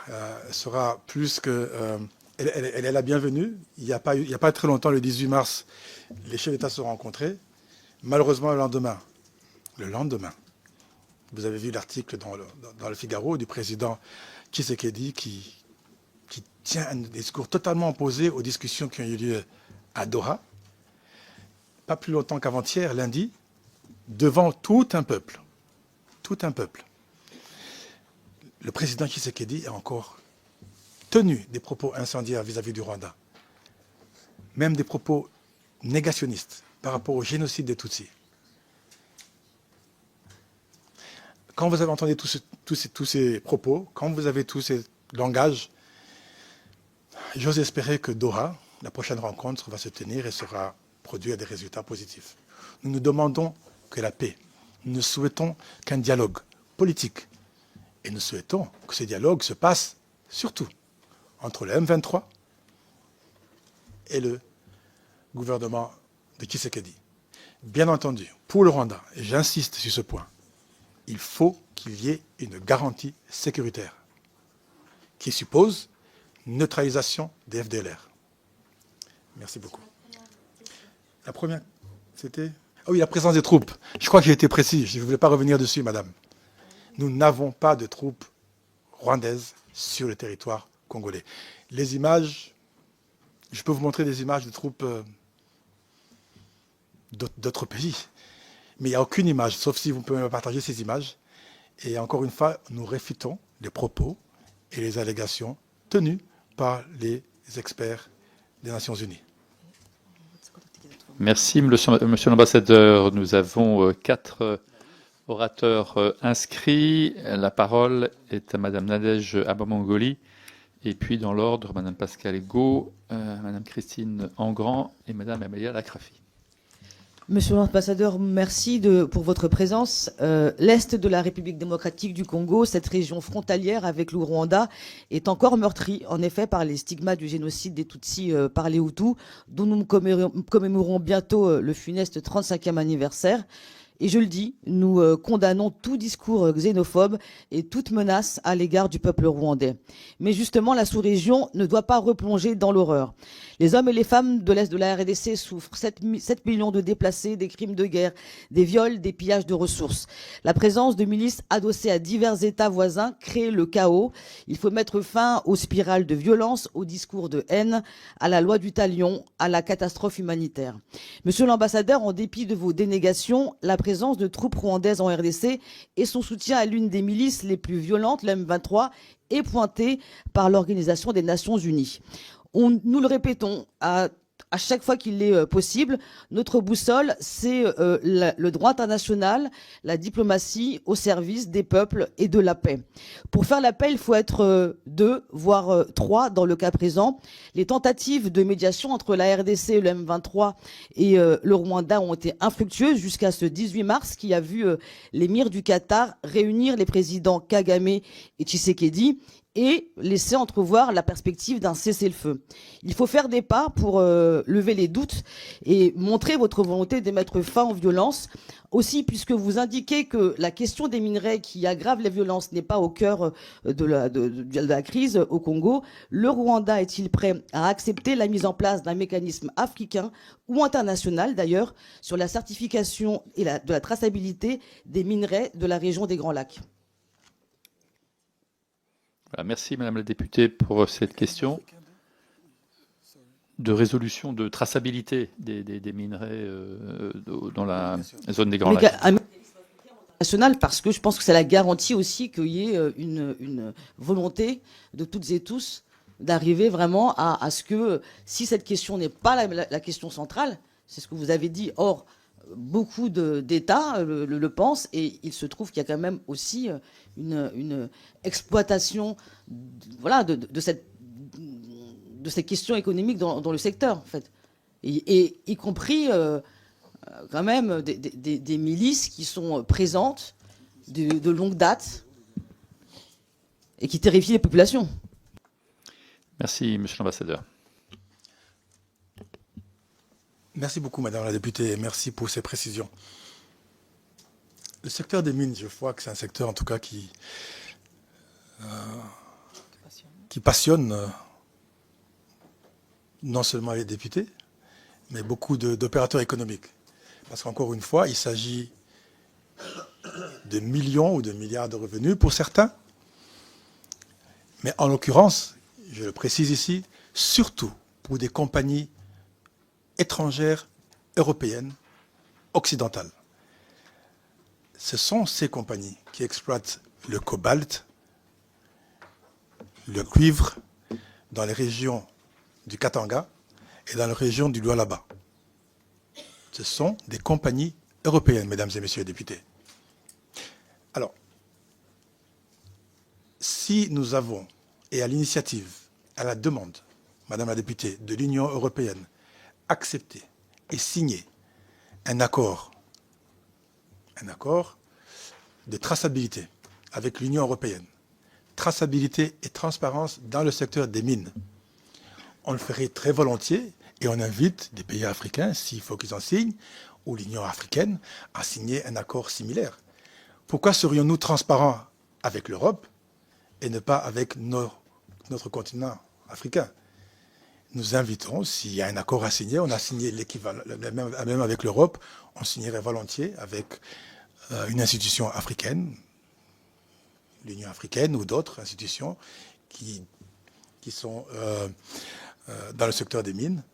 sera plus que... elle est la bienvenue. Il n'y a pas très longtemps, le 18 mars, les chefs d'État se sont rencontrés. Malheureusement, le lendemain, vous avez vu l'article dans le Figaro du président Tshisekedi qui tient un discours totalement opposé aux discussions qui ont eu lieu à Doha, pas plus longtemps qu'avant-hier, lundi, devant tout un peuple. Tout un peuple. Le président Tshisekedi a encore tenu des propos incendiaires vis-à-vis du Rwanda, même des propos négationnistes par rapport au génocide des Tutsis. Quand vous avez entendu tous ces propos, quand vous avez tous ces langages, j'ose espérer que Doha, la prochaine rencontre, va se tenir et sera produire des résultats positifs. Nous nous demandons que la paix. Nous ne souhaitons qu'un dialogue politique. Et nous souhaitons que ce dialogue se passe surtout entre le M23 et le gouvernement de Tshisekedi. Bien entendu, pour le Rwanda, et j'insiste sur ce point, il faut qu'il y ait une garantie sécuritaire qui suppose neutralisation des FDLR. Merci beaucoup. La première, c'était... Ah oui, la présence des troupes. Je crois que j'ai été précis. Je ne voulais pas revenir dessus, madame. Nous n'avons pas de troupes rwandaises sur le territoire congolais. Les images, je peux vous montrer des images de troupes d'autres pays. Mais il n'y a aucune image, sauf si vous pouvez me partager ces images. Et encore une fois, nous réfutons les propos et les allégations tenues par les experts des Nations Unies. Merci, monsieur l'ambassadeur. Nous avons 4 orateurs inscrits. La parole est à madame Nadège Abamangoli. Et puis, dans l'ordre, madame Pascale Ego, madame Christine Engrand et madame Amélia Lacrafi. Monsieur l'ambassadeur, merci pour votre présence. L'Est de la République démocratique du Congo, cette région frontalière avec le Rwanda, est encore meurtrie, en effet, par les stigmates du génocide des Tutsis par les Hutus, dont nous commémorons bientôt le funeste 35e anniversaire. Et je le dis, nous condamnons tout discours xénophobe et toute menace à l'égard du peuple rwandais. Mais justement, la sous-région ne doit pas replonger dans l'horreur. Les hommes et les femmes de l'Est de la RDC souffrent. 7 millions de déplacés, des crimes de guerre, des viols, des pillages de ressources. La présence de milices adossées à divers États voisins crée le chaos. Il faut mettre fin aux spirales de violence, aux discours de haine, à la loi du talion, à la catastrophe humanitaire. Monsieur l'ambassadeur, en dépit de vos dénégations, la présence de troupes rwandaises en RDC et son soutien à l'une des milices les plus violentes, l'M23, est pointé par l'Organisation des Nations Unies. Nous le répétons à chaque fois qu'il est possible, notre boussole, c'est le droit international, la diplomatie au service des peuples et de la paix. Pour faire la paix, il faut être 2, voire 3 dans le cas présent. Les tentatives de médiation entre la RDC, le M23 et le Rwanda ont été infructueuses jusqu'à ce 18 mars qui a vu l'émir du Qatar réunir les présidents Kagame et Tshisekedi et laisser entrevoir la perspective d'un cessez-le-feu. Il faut faire des pas pour lever les doutes et montrer votre volonté de mettre fin aux violences. Aussi, puisque vous indiquez que la question des minerais qui aggravent les violences n'est pas au cœur de la crise au Congo, le Rwanda est-il prêt à accepter la mise en place d'un mécanisme africain ou international d'ailleurs sur la certification et de la traçabilité des minerais de la région des Grands Lacs ? Voilà, merci Madame la députée pour cette question de résolution de traçabilité des minerais dans la zone des Grands Lacs. National, parce que je pense que c'est la garantie aussi qu'il y ait une volonté de toutes et tous d'arriver vraiment à ce que, si cette question n'est pas la question centrale, c'est ce que vous avez dit, or beaucoup d'États le pensent, et il se trouve qu'il y a quand même aussi une exploitation de cette question économique dans le secteur, en fait. Et y compris quand même des milices qui sont présentes de longue date et qui terrifient les populations. Merci, monsieur l'ambassadeur. Merci beaucoup, madame la députée, et merci pour ces précisions. Le secteur des mines, je vois que c'est un secteur, en tout cas, qui passionne non seulement les députés, mais beaucoup d'opérateurs économiques. Parce qu'encore une fois, il s'agit de millions ou de milliards de revenus pour certains. Mais en l'occurrence, je le précise ici, surtout pour des compagnies étrangères, européennes, occidentales. Ce sont ces compagnies qui exploitent le cobalt, le cuivre dans les régions du Katanga et dans la région du Lualaba. Ce sont des compagnies européennes, mesdames et messieurs les députés. Alors, si nous avons, et à l'initiative, à la demande, madame la députée, de l'Union européenne, accepté et signé un accord de traçabilité avec l'Union européenne, traçabilité et transparence dans le secteur des mines. On le ferait très volontiers et on invite des pays africains, s'il faut qu'ils en signent, ou l'Union africaine, à signer un accord similaire pourquoi serions-nous transparents avec l'Europe et ne pas avec notre continent africain? Nous invitons, s'il y a un accord à signer, on a signé l'équivalent, même avec l'Europe, on signerait volontiers avec une institution africaine, l'Union africaine ou d'autres institutions qui sont dans le secteur des mines.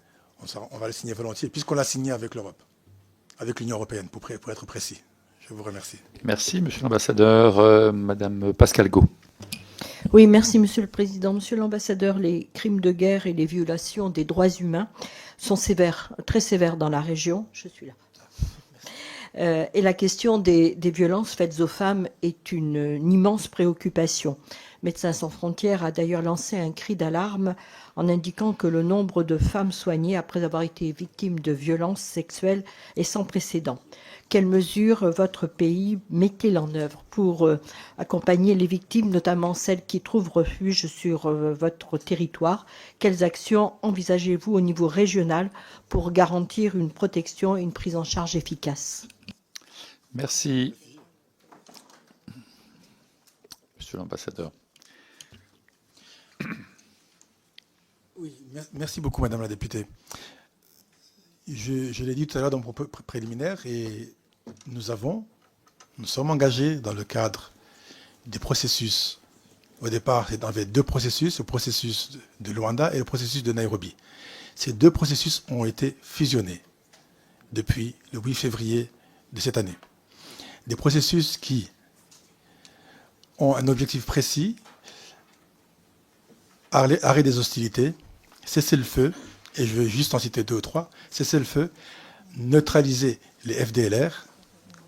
On va le signer volontiers, puisqu'on l'a signé avec l'Europe, avec l'Union européenne, pour être précis. Je vous remercie. Merci, Monsieur l'ambassadeur. Madame Pascal Gaud. Oui, merci Monsieur le Président. Monsieur l'ambassadeur, les crimes de guerre et les violations des droits humains sont sévères, très sévères dans la région. Je suis là. Et la question des violences faites aux femmes est une immense préoccupation. Médecins sans frontières a d'ailleurs lancé un cri d'alarme en indiquant que le nombre de femmes soignées après avoir été victimes de violences sexuelles est sans précédent. Quelles mesures votre pays met-il en œuvre pour accompagner les victimes, notamment celles qui trouvent refuge sur votre territoire? Quelles actions envisagez-vous au niveau régional pour garantir une protection et une prise en charge efficace? Merci. Monsieur l'ambassadeur. Oui, merci beaucoup, Madame la députée. Je l'ai dit tout à l'heure dans mon propos préliminaire, et nous sommes engagés dans le cadre des processus. Au départ, il y avait deux processus, le processus de Luanda et le processus de Nairobi. Ces deux processus ont été fusionnés depuis le 8 février de cette année. Des processus qui ont un objectif précis: arrêt des hostilités, cessez-le-feu, et je vais juste en citer 2 ou 3, cessez-le-feu, neutraliser les FDLR,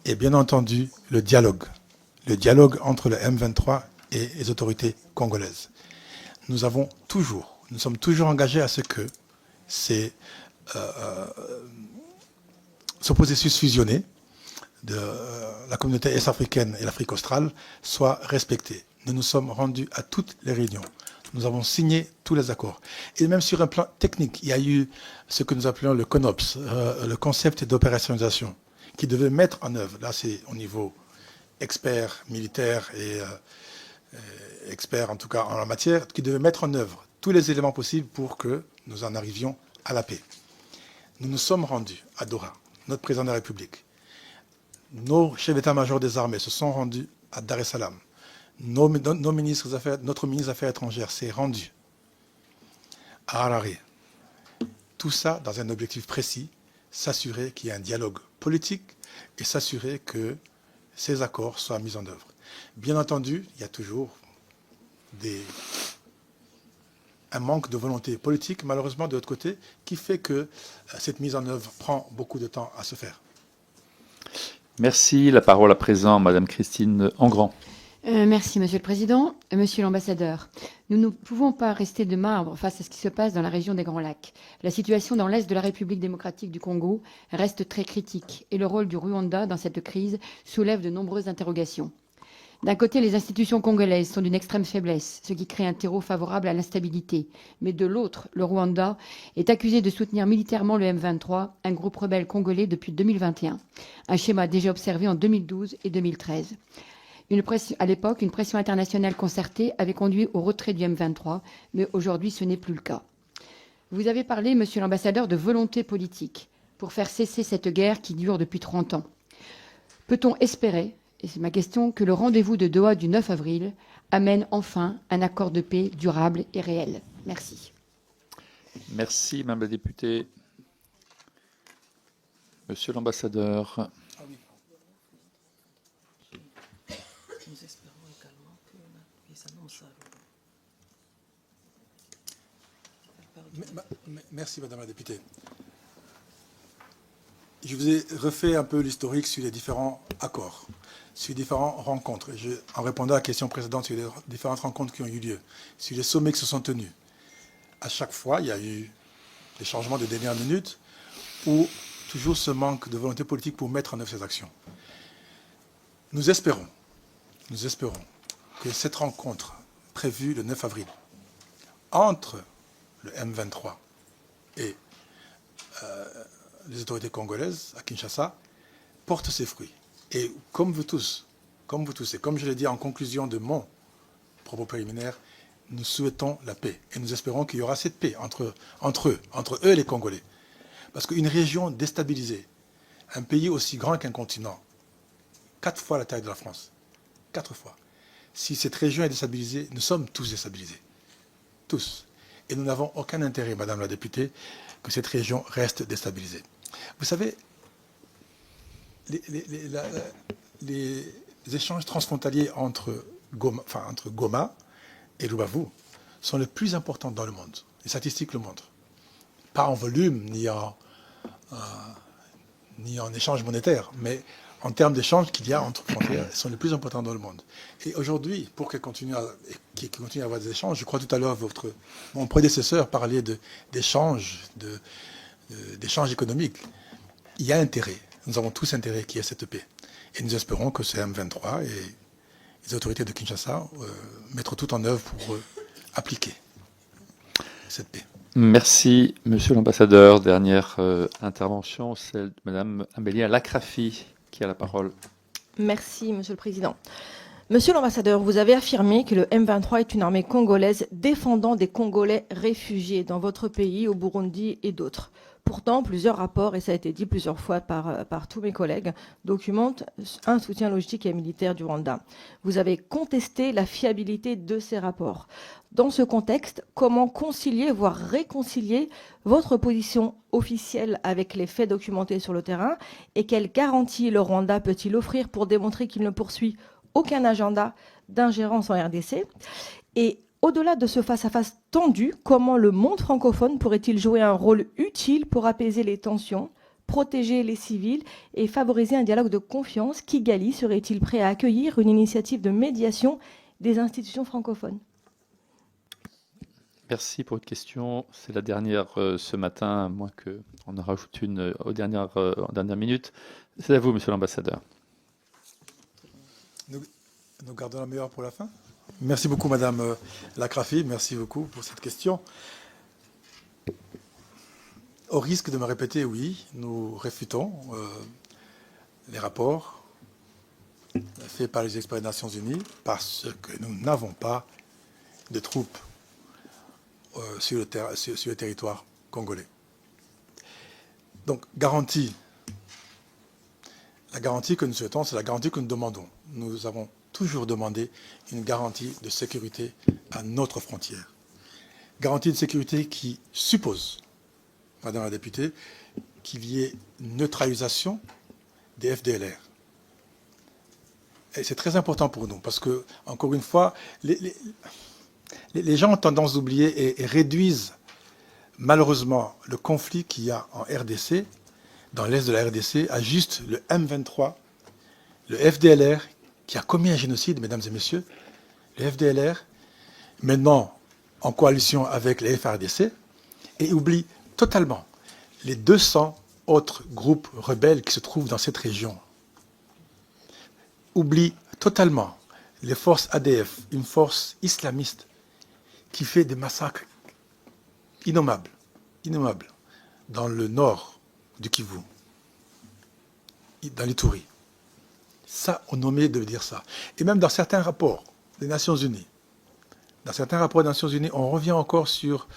et bien entendu le dialogue entre le M23 et les autorités congolaises. Nous sommes toujours engagés à ce que ce processus fusionné de la communauté est-africaine et l'Afrique australe soit respecté. Nous nous sommes rendus à toutes les réunions. Nous avons signé tous les accords. Et même sur un plan technique, il y a eu ce que nous appelons le CONOPS, le concept d'opérationnalisation, qui devait mettre en œuvre, là c'est au niveau expert militaire et expert en tout cas en la matière, qui devait mettre en œuvre tous les éléments possibles pour que nous en arrivions à la paix. Nous nous sommes rendus à Doha, notre président de la République. Nos chefs d'état-major des armées se sont rendus à Dar es Salaam. Notre ministre des Affaires étrangères s'est rendu à Harare. Tout ça dans un objectif précis, s'assurer qu'il y ait un dialogue politique et s'assurer que ces accords soient mis en œuvre. Bien entendu, il y a toujours un manque de volonté politique, malheureusement, de l'autre côté, qui fait que cette mise en œuvre prend beaucoup de temps à se faire. Merci. La parole à présent, Madame Christine Engrand. Merci, Monsieur le Président. Monsieur l'ambassadeur, nous ne pouvons pas rester de marbre face à ce qui se passe dans la région des Grands Lacs. La situation dans l'Est de la République démocratique du Congo reste très critique et le rôle du Rwanda dans cette crise soulève de nombreuses interrogations. D'un côté, les institutions congolaises sont d'une extrême faiblesse, ce qui crée un terreau favorable à l'instabilité. Mais de l'autre, le Rwanda est accusé de soutenir militairement le M23, un groupe rebelle congolais depuis 2021. Un schéma déjà observé en 2012 et 2013. À l'époque, une pression internationale concertée avait conduit au retrait du M23, mais aujourd'hui, ce n'est plus le cas. Vous avez parlé, Monsieur l'ambassadeur, de volonté politique pour faire cesser cette guerre qui dure depuis 30 ans. Peut-on espérer, et c'est ma question, que le rendez-vous de Doha du 9 avril amène enfin un accord de paix durable et réel? Merci. Merci, Madame la députée. Monsieur l'ambassadeur. Nous espérons également que les annonces Merci, Madame la députée. Je vous ai refait un peu l'historique sur les différents accords, sur les différentes rencontres. En répondant à la question précédente sur les différentes rencontres qui ont eu lieu, sur les sommets qui se sont tenus, à chaque fois, il y a eu des changements de dernière minute ou toujours ce manque de volonté politique pour mettre en œuvre ces actions. Nous espérons que cette rencontre prévue le 9 avril entre le M23 et les autorités congolaises à Kinshasa porte ses fruits. Et comme vous tous, comme vous tous, et comme je l'ai dit en conclusion de mon propos préliminaire, nous souhaitons la paix. Et nous espérons qu'il y aura cette paix entre eux et les Congolais. Parce qu'une région déstabilisée, un pays aussi grand qu'un continent, 4 fois la taille de la France, 4 fois. Si cette région est déstabilisée, nous sommes tous déstabilisés. Tous. Et nous n'avons aucun intérêt, Madame la députée, que cette région reste déstabilisée. Vous savez, les échanges transfrontaliers entre Goma et Lubavu sont les plus importants dans le monde. Les statistiques le montrent. Pas en volume, ni en échange monétaire, mais en termes d'échanges qu'il y a entre frontières, ils sont les plus importants dans le monde. Et aujourd'hui, pour qu'ils continuent à avoir des échanges, je crois tout à l'heure mon prédécesseur parlait d'échanges économiques. Il y a intérêt. Nous avons tous intérêt qu'il y ait cette paix. Et nous espérons que ce M23 et les autorités de Kinshasa mettront tout en œuvre pour appliquer cette paix. Merci, Monsieur l'ambassadeur. Dernière intervention, celle de Madame Amélia Lacrafi, qui a la parole. Merci, Monsieur le Président. Monsieur l'ambassadeur, vous avez affirmé que le M23 est une armée congolaise défendant des Congolais réfugiés dans votre pays, au Burundi et d'autres. Pourtant, plusieurs rapports, et ça a été dit plusieurs fois par tous mes collègues, documentent un soutien logistique et militaire du Rwanda. Vous avez contesté la fiabilité de ces rapports. Dans ce contexte, comment concilier, voire réconcilier votre position officielle avec les faits documentés sur le terrain, et quelles garanties le Rwanda peut-il offrir pour démontrer qu'il ne poursuit aucun agenda d'ingérence en RDC? Et au-delà de ce face-à-face tendu, comment le monde francophone pourrait-il jouer un rôle utile pour apaiser les tensions, protéger les civils et favoriser un dialogue de confiance? Kigali serait-il prêt à accueillir une initiative de médiation des institutions francophones? Merci pour votre question. C'est la dernière ce matin, à moins qu'on en rajoute une en dernière minute. C'est à vous, Monsieur l'ambassadeur. Nous gardons la meilleure pour la fin. Merci beaucoup, Madame Lacrafi. Merci beaucoup pour cette question. Au risque de me répéter, oui, nous réfutons les rapports faits par les experts des Nations Unies parce que nous n'avons pas de troupes sur le territoire congolais. Donc, la garantie que nous souhaitons, c'est la garantie que nous demandons. Nous avons toujours demandé une garantie de sécurité à notre frontière. Garantie de sécurité qui suppose, Madame la députée, qu'il y ait une neutralisation des FDLR. Et c'est très important pour nous, parce que, encore une fois, les gens ont tendance d'oublier et réduisent malheureusement le conflit qu'il y a en RDC, dans l'est de la RDC, à juste le M23, le FDLR, qui a commis un génocide, mesdames et messieurs, le FDLR, maintenant en coalition avec les FARDC, et oublie totalement les 200 autres groupes rebelles qui se trouvent dans cette région. Oublie totalement les forces ADF, une force islamiste qui fait des massacres innommables dans le nord du Kivu, dans l'Ituri. Ça, on omet de dire ça. Et même dans certains rapports des Nations Unies, on revient encore sur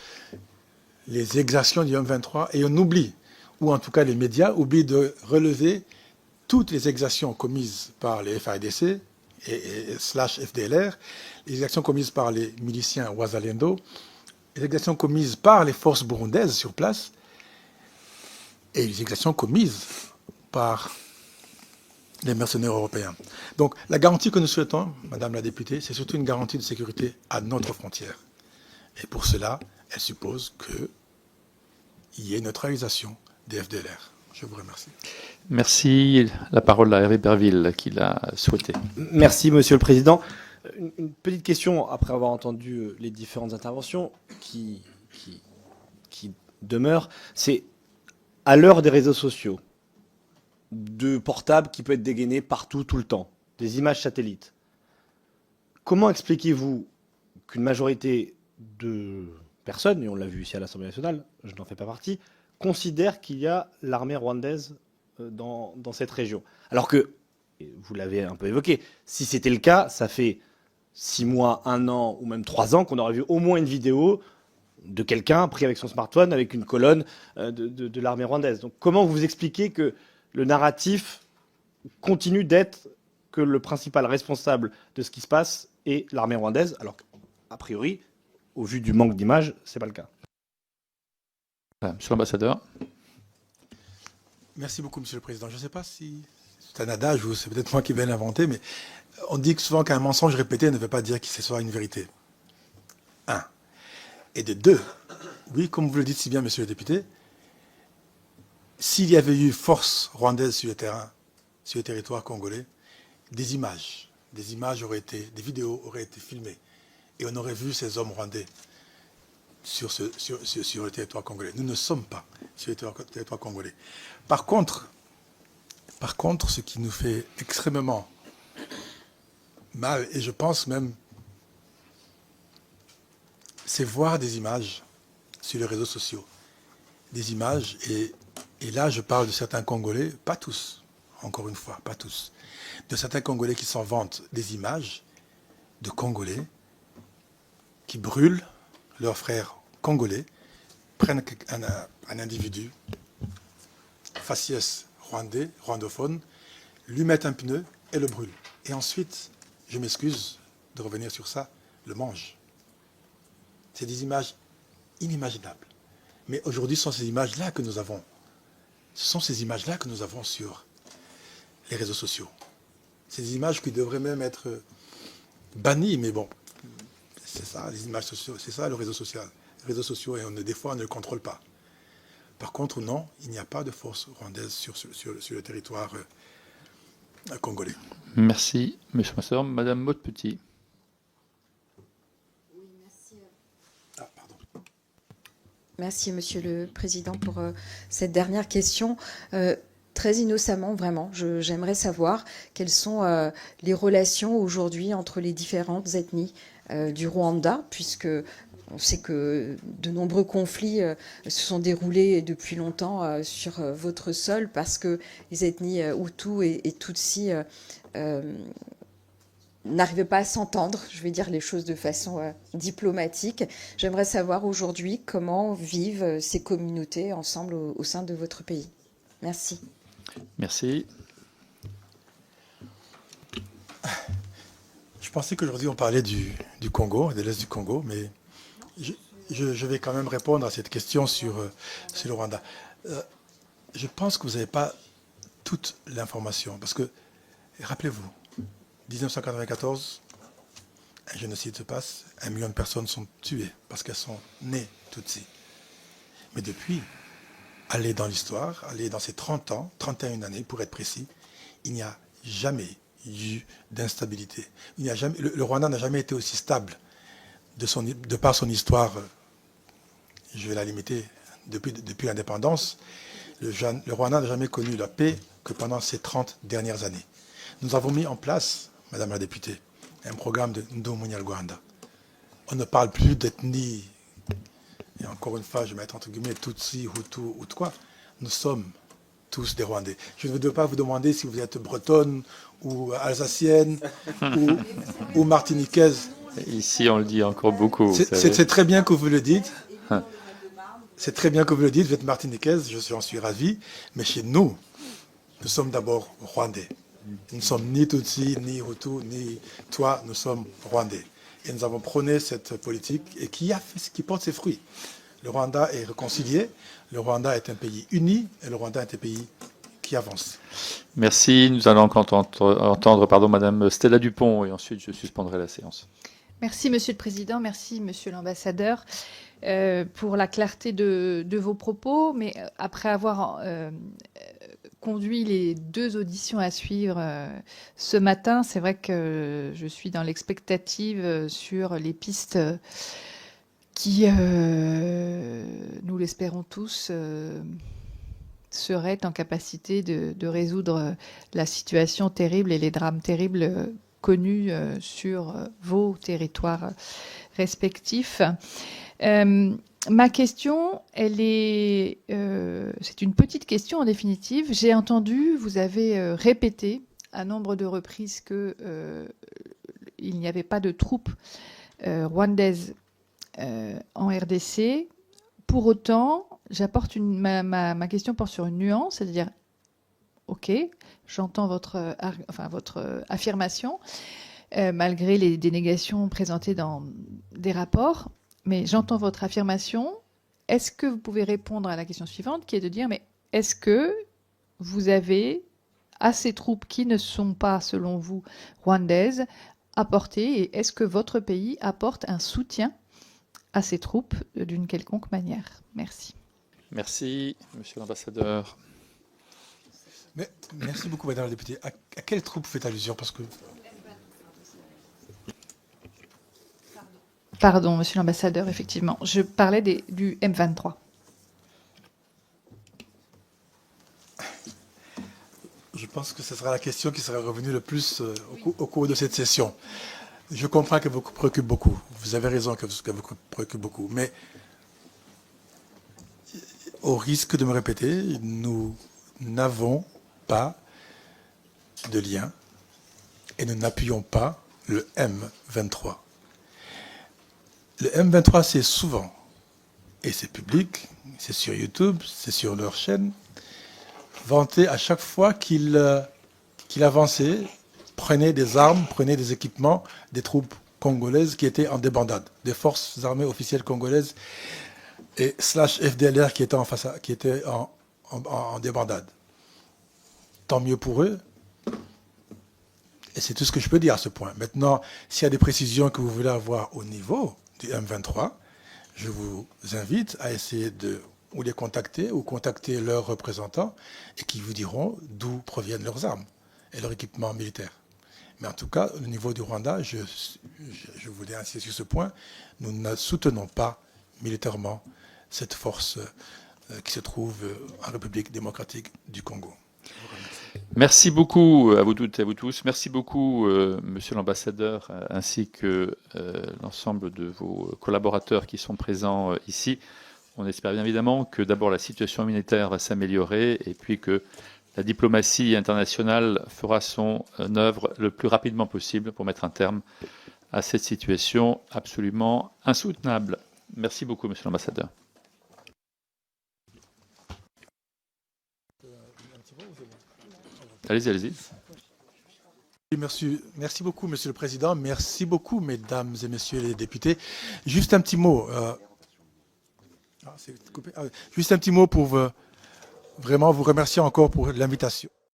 les exactions du M23 et on oublie, ou en tout cas les médias oublient de relever toutes les exactions commises par les FARDC et /FDLR, les exactions commises par les miliciens Wazalendo, les exactions commises par les forces burundaises sur place et les exactions commises par les mercenaires européens. Donc la garantie que nous souhaitons, Madame la députée, c'est surtout une garantie de sécurité à notre frontière. Et pour cela, elle suppose qu'il y ait une neutralisation des FDLR. Je vous remercie. Merci. La parole à Hervé Berville, qui l'a souhaité. Merci, Monsieur le Président. Une petite question, après avoir entendu les différentes interventions, qui demeure, c'est à l'heure des réseaux sociaux, de portables qui peut être dégainé partout, tout le temps, des images satellites. Comment expliquez-vous qu'une majorité de personnes, et on l'a vu ici à l'Assemblée nationale, je n'en fais pas partie, considère qu'il y a l'armée rwandaise dans cette région? Alors que et vous l'avez un peu évoqué, si c'était le cas, ça fait 6 mois, 1 an ou même 3 ans qu'on aurait vu au moins une vidéo de quelqu'un pris avec son smartphone avec une colonne de l'armée rwandaise. Donc comment vous expliquez que le narratif continue d'être que le principal responsable de ce qui se passe est l'armée rwandaise, alors qu'a priori, au vu du manque d'images, c'est pas le cas? Monsieur l'ambassadeur. Merci beaucoup, Monsieur le Président. Je ne sais pas si c'est un adage ou c'est peut-être moi qui vais l'inventer, mais on dit souvent qu'un mensonge répété ne veut pas dire que ce soit une vérité. 1. Et de 2, oui, comme vous le dites si bien, Monsieur le député, s'il y avait eu force rwandaise sur le terrain, sur le territoire congolais, des images auraient été, des vidéos auraient été filmées, et on aurait vu ces hommes rwandais sur le territoire congolais. Nous ne sommes pas sur le territoire congolais. Par contre, ce qui nous fait extrêmement mal, et je pense même, c'est voir des images sur les réseaux sociaux. Des images, et là je parle de certains Congolais, pas tous, encore une fois, pas tous, de certains Congolais qui s'en vantent, des images de Congolais qui brûlent leurs frères congolais, prennent un individu, faciès rwandais, rwandophone, lui mettent un pneu et le brûlent. Et ensuite, je m'excuse de revenir sur ça, le mangent. C'est des images inimaginables. Mais aujourd'hui, ce sont ces images-là que nous avons. Ce sont ces images-là que nous avons sur les réseaux sociaux. Ces images qui devraient même être bannies, mais bon, c'est ça, les images sociales, c'est ça le réseau social. Les réseaux sociaux, et des fois, on ne le contrôle pas. Par contre, non, il n'y a pas de force rwandaise sur le territoire congolais. Merci, monsieur l'ambassadeur. Madame Maude-Petit. Merci, Monsieur le Président, pour cette dernière question. Très innocemment, vraiment, j'aimerais savoir quelles sont les relations aujourd'hui entre les différentes ethnies du Rwanda, puisque on sait que de nombreux conflits se sont déroulés depuis longtemps sur votre sol, parce que les ethnies Hutus et Tutsis n'arrivaient pas à s'entendre, je vais dire les choses de façon diplomatique. J'aimerais savoir aujourd'hui comment vivent ces communautés ensemble au sein de votre pays. Merci. Merci. Je pensais qu'aujourd'hui on parlait du Congo, de l'Est du Congo, mais je vais quand même répondre à cette question sur le Rwanda. Je pense que vous n'avez pas toute l'information, parce que, rappelez-vous, 1994, un génocide se passe, 1 million de personnes sont tuées parce qu'elles sont nées Tutsi. Mais depuis, allez dans l'histoire, allez dans ces 30 ans, 31 années pour être précis, il n'y a jamais eu d'instabilité. Le Rwanda n'a jamais été aussi stable de par son histoire, je vais la limiter, depuis l'indépendance. Le Rwanda n'a jamais connu la paix que pendant ces 30 dernières années. Nous avons mis en place, Madame la députée, un programme de Ndomunyarwanda. On ne parle plus d'ethnie, et encore une fois, je vais mettre entre guillemets Tutsi, Hutu ou quoi. Nous sommes tous des Rwandais. Je ne veux pas vous demander si vous êtes bretonne ou alsacienne ou martiniquaise. Ici, on le dit encore beaucoup. C'est très bien que vous le dites. C'est très bien que vous le dites, vous êtes martiniquaise, j'en suis ravi. Mais chez nous, nous sommes d'abord Rwandais. Nous ne sommes ni Tutsi, ni Hutu, ni toi, nous sommes Rwandais. Et nous avons prôné cette politique et qui porte ses fruits. Le Rwanda est réconcilié, le Rwanda est un pays uni et le Rwanda est un pays qui avance. Merci. Nous allons entendre Madame Stella Dupont et ensuite je suspendrai la séance. Merci Monsieur le Président, merci Monsieur l'Ambassadeur pour la clarté de vos propos. Mais après avoir conduit les 2 auditions à suivre ce matin, c'est vrai que je suis dans l'expectative sur les pistes qui, nous l'espérons tous, seraient en capacité de résoudre la situation terrible et les drames terribles connus sur vos territoires respectifs. Ma question, c'est une petite question en définitive. J'ai entendu, vous avez répété à nombre de reprises que il n'y avait pas de troupes rwandaises en RDC. Pour autant, ma question porte sur une nuance, c'est-à-dire, ok, j'entends votre affirmation, malgré les dénégations présentées dans des rapports, mais j'entends votre affirmation. Est-ce que vous pouvez répondre à la question suivante, qui est de dire, mais est-ce que vous avez assez de troupes qui ne sont pas, selon vous, rwandaises, apportées, et est-ce que votre pays apporte un soutien à ces troupes d'une quelconque manière? Merci. Merci, Monsieur l'ambassadeur. Merci beaucoup, Madame la députée. À quelle troupe fait allusion? Parce que... Pardon, Monsieur l'ambassadeur, effectivement. Je parlais du M23. Je pense que ce sera la question qui sera revenue le plus au cours de cette session. Je comprends qu'elle vous préoccupe beaucoup. Vous avez raison qu'elle vous préoccupe beaucoup. Mais au risque de me répéter, nous n'avons pas de lien et nous n'appuyons pas le M23. Le M23, c'est souvent, et c'est public, c'est sur YouTube, c'est sur leur chaîne, vanté à chaque fois qu'il avançait, prenait des armes, prenait des équipements des troupes congolaises qui étaient en débandade, des forces armées officielles congolaises et /FDLR qui étaient en débandade. Tant mieux pour eux. Et c'est tout ce que je peux dire à ce point. Maintenant, s'il y a des précisions que vous voulez avoir au niveau du M23, je vous invite à essayer de ou les contacter ou contacter leurs représentants et qui vous diront d'où proviennent leurs armes et leur équipement militaire. Mais en tout cas, au niveau du Rwanda, je voulais insister sur ce point, nous ne soutenons pas militairement cette force qui se trouve en République démocratique du Congo. Merci beaucoup à vous toutes et à vous tous. Merci beaucoup, Monsieur l'ambassadeur, ainsi que l'ensemble de vos collaborateurs qui sont présents ici. On espère bien évidemment que d'abord la situation humanitaire va s'améliorer et puis que la diplomatie internationale fera son œuvre le plus rapidement possible pour mettre un terme à cette situation absolument insoutenable. Merci beaucoup, Monsieur l'ambassadeur. Allez-y, allez-y. Merci beaucoup, Monsieur le Président. Merci beaucoup, Mesdames et Messieurs les députés. Juste un petit mot. Juste un petit mot pour vraiment vous remercier encore pour l'invitation.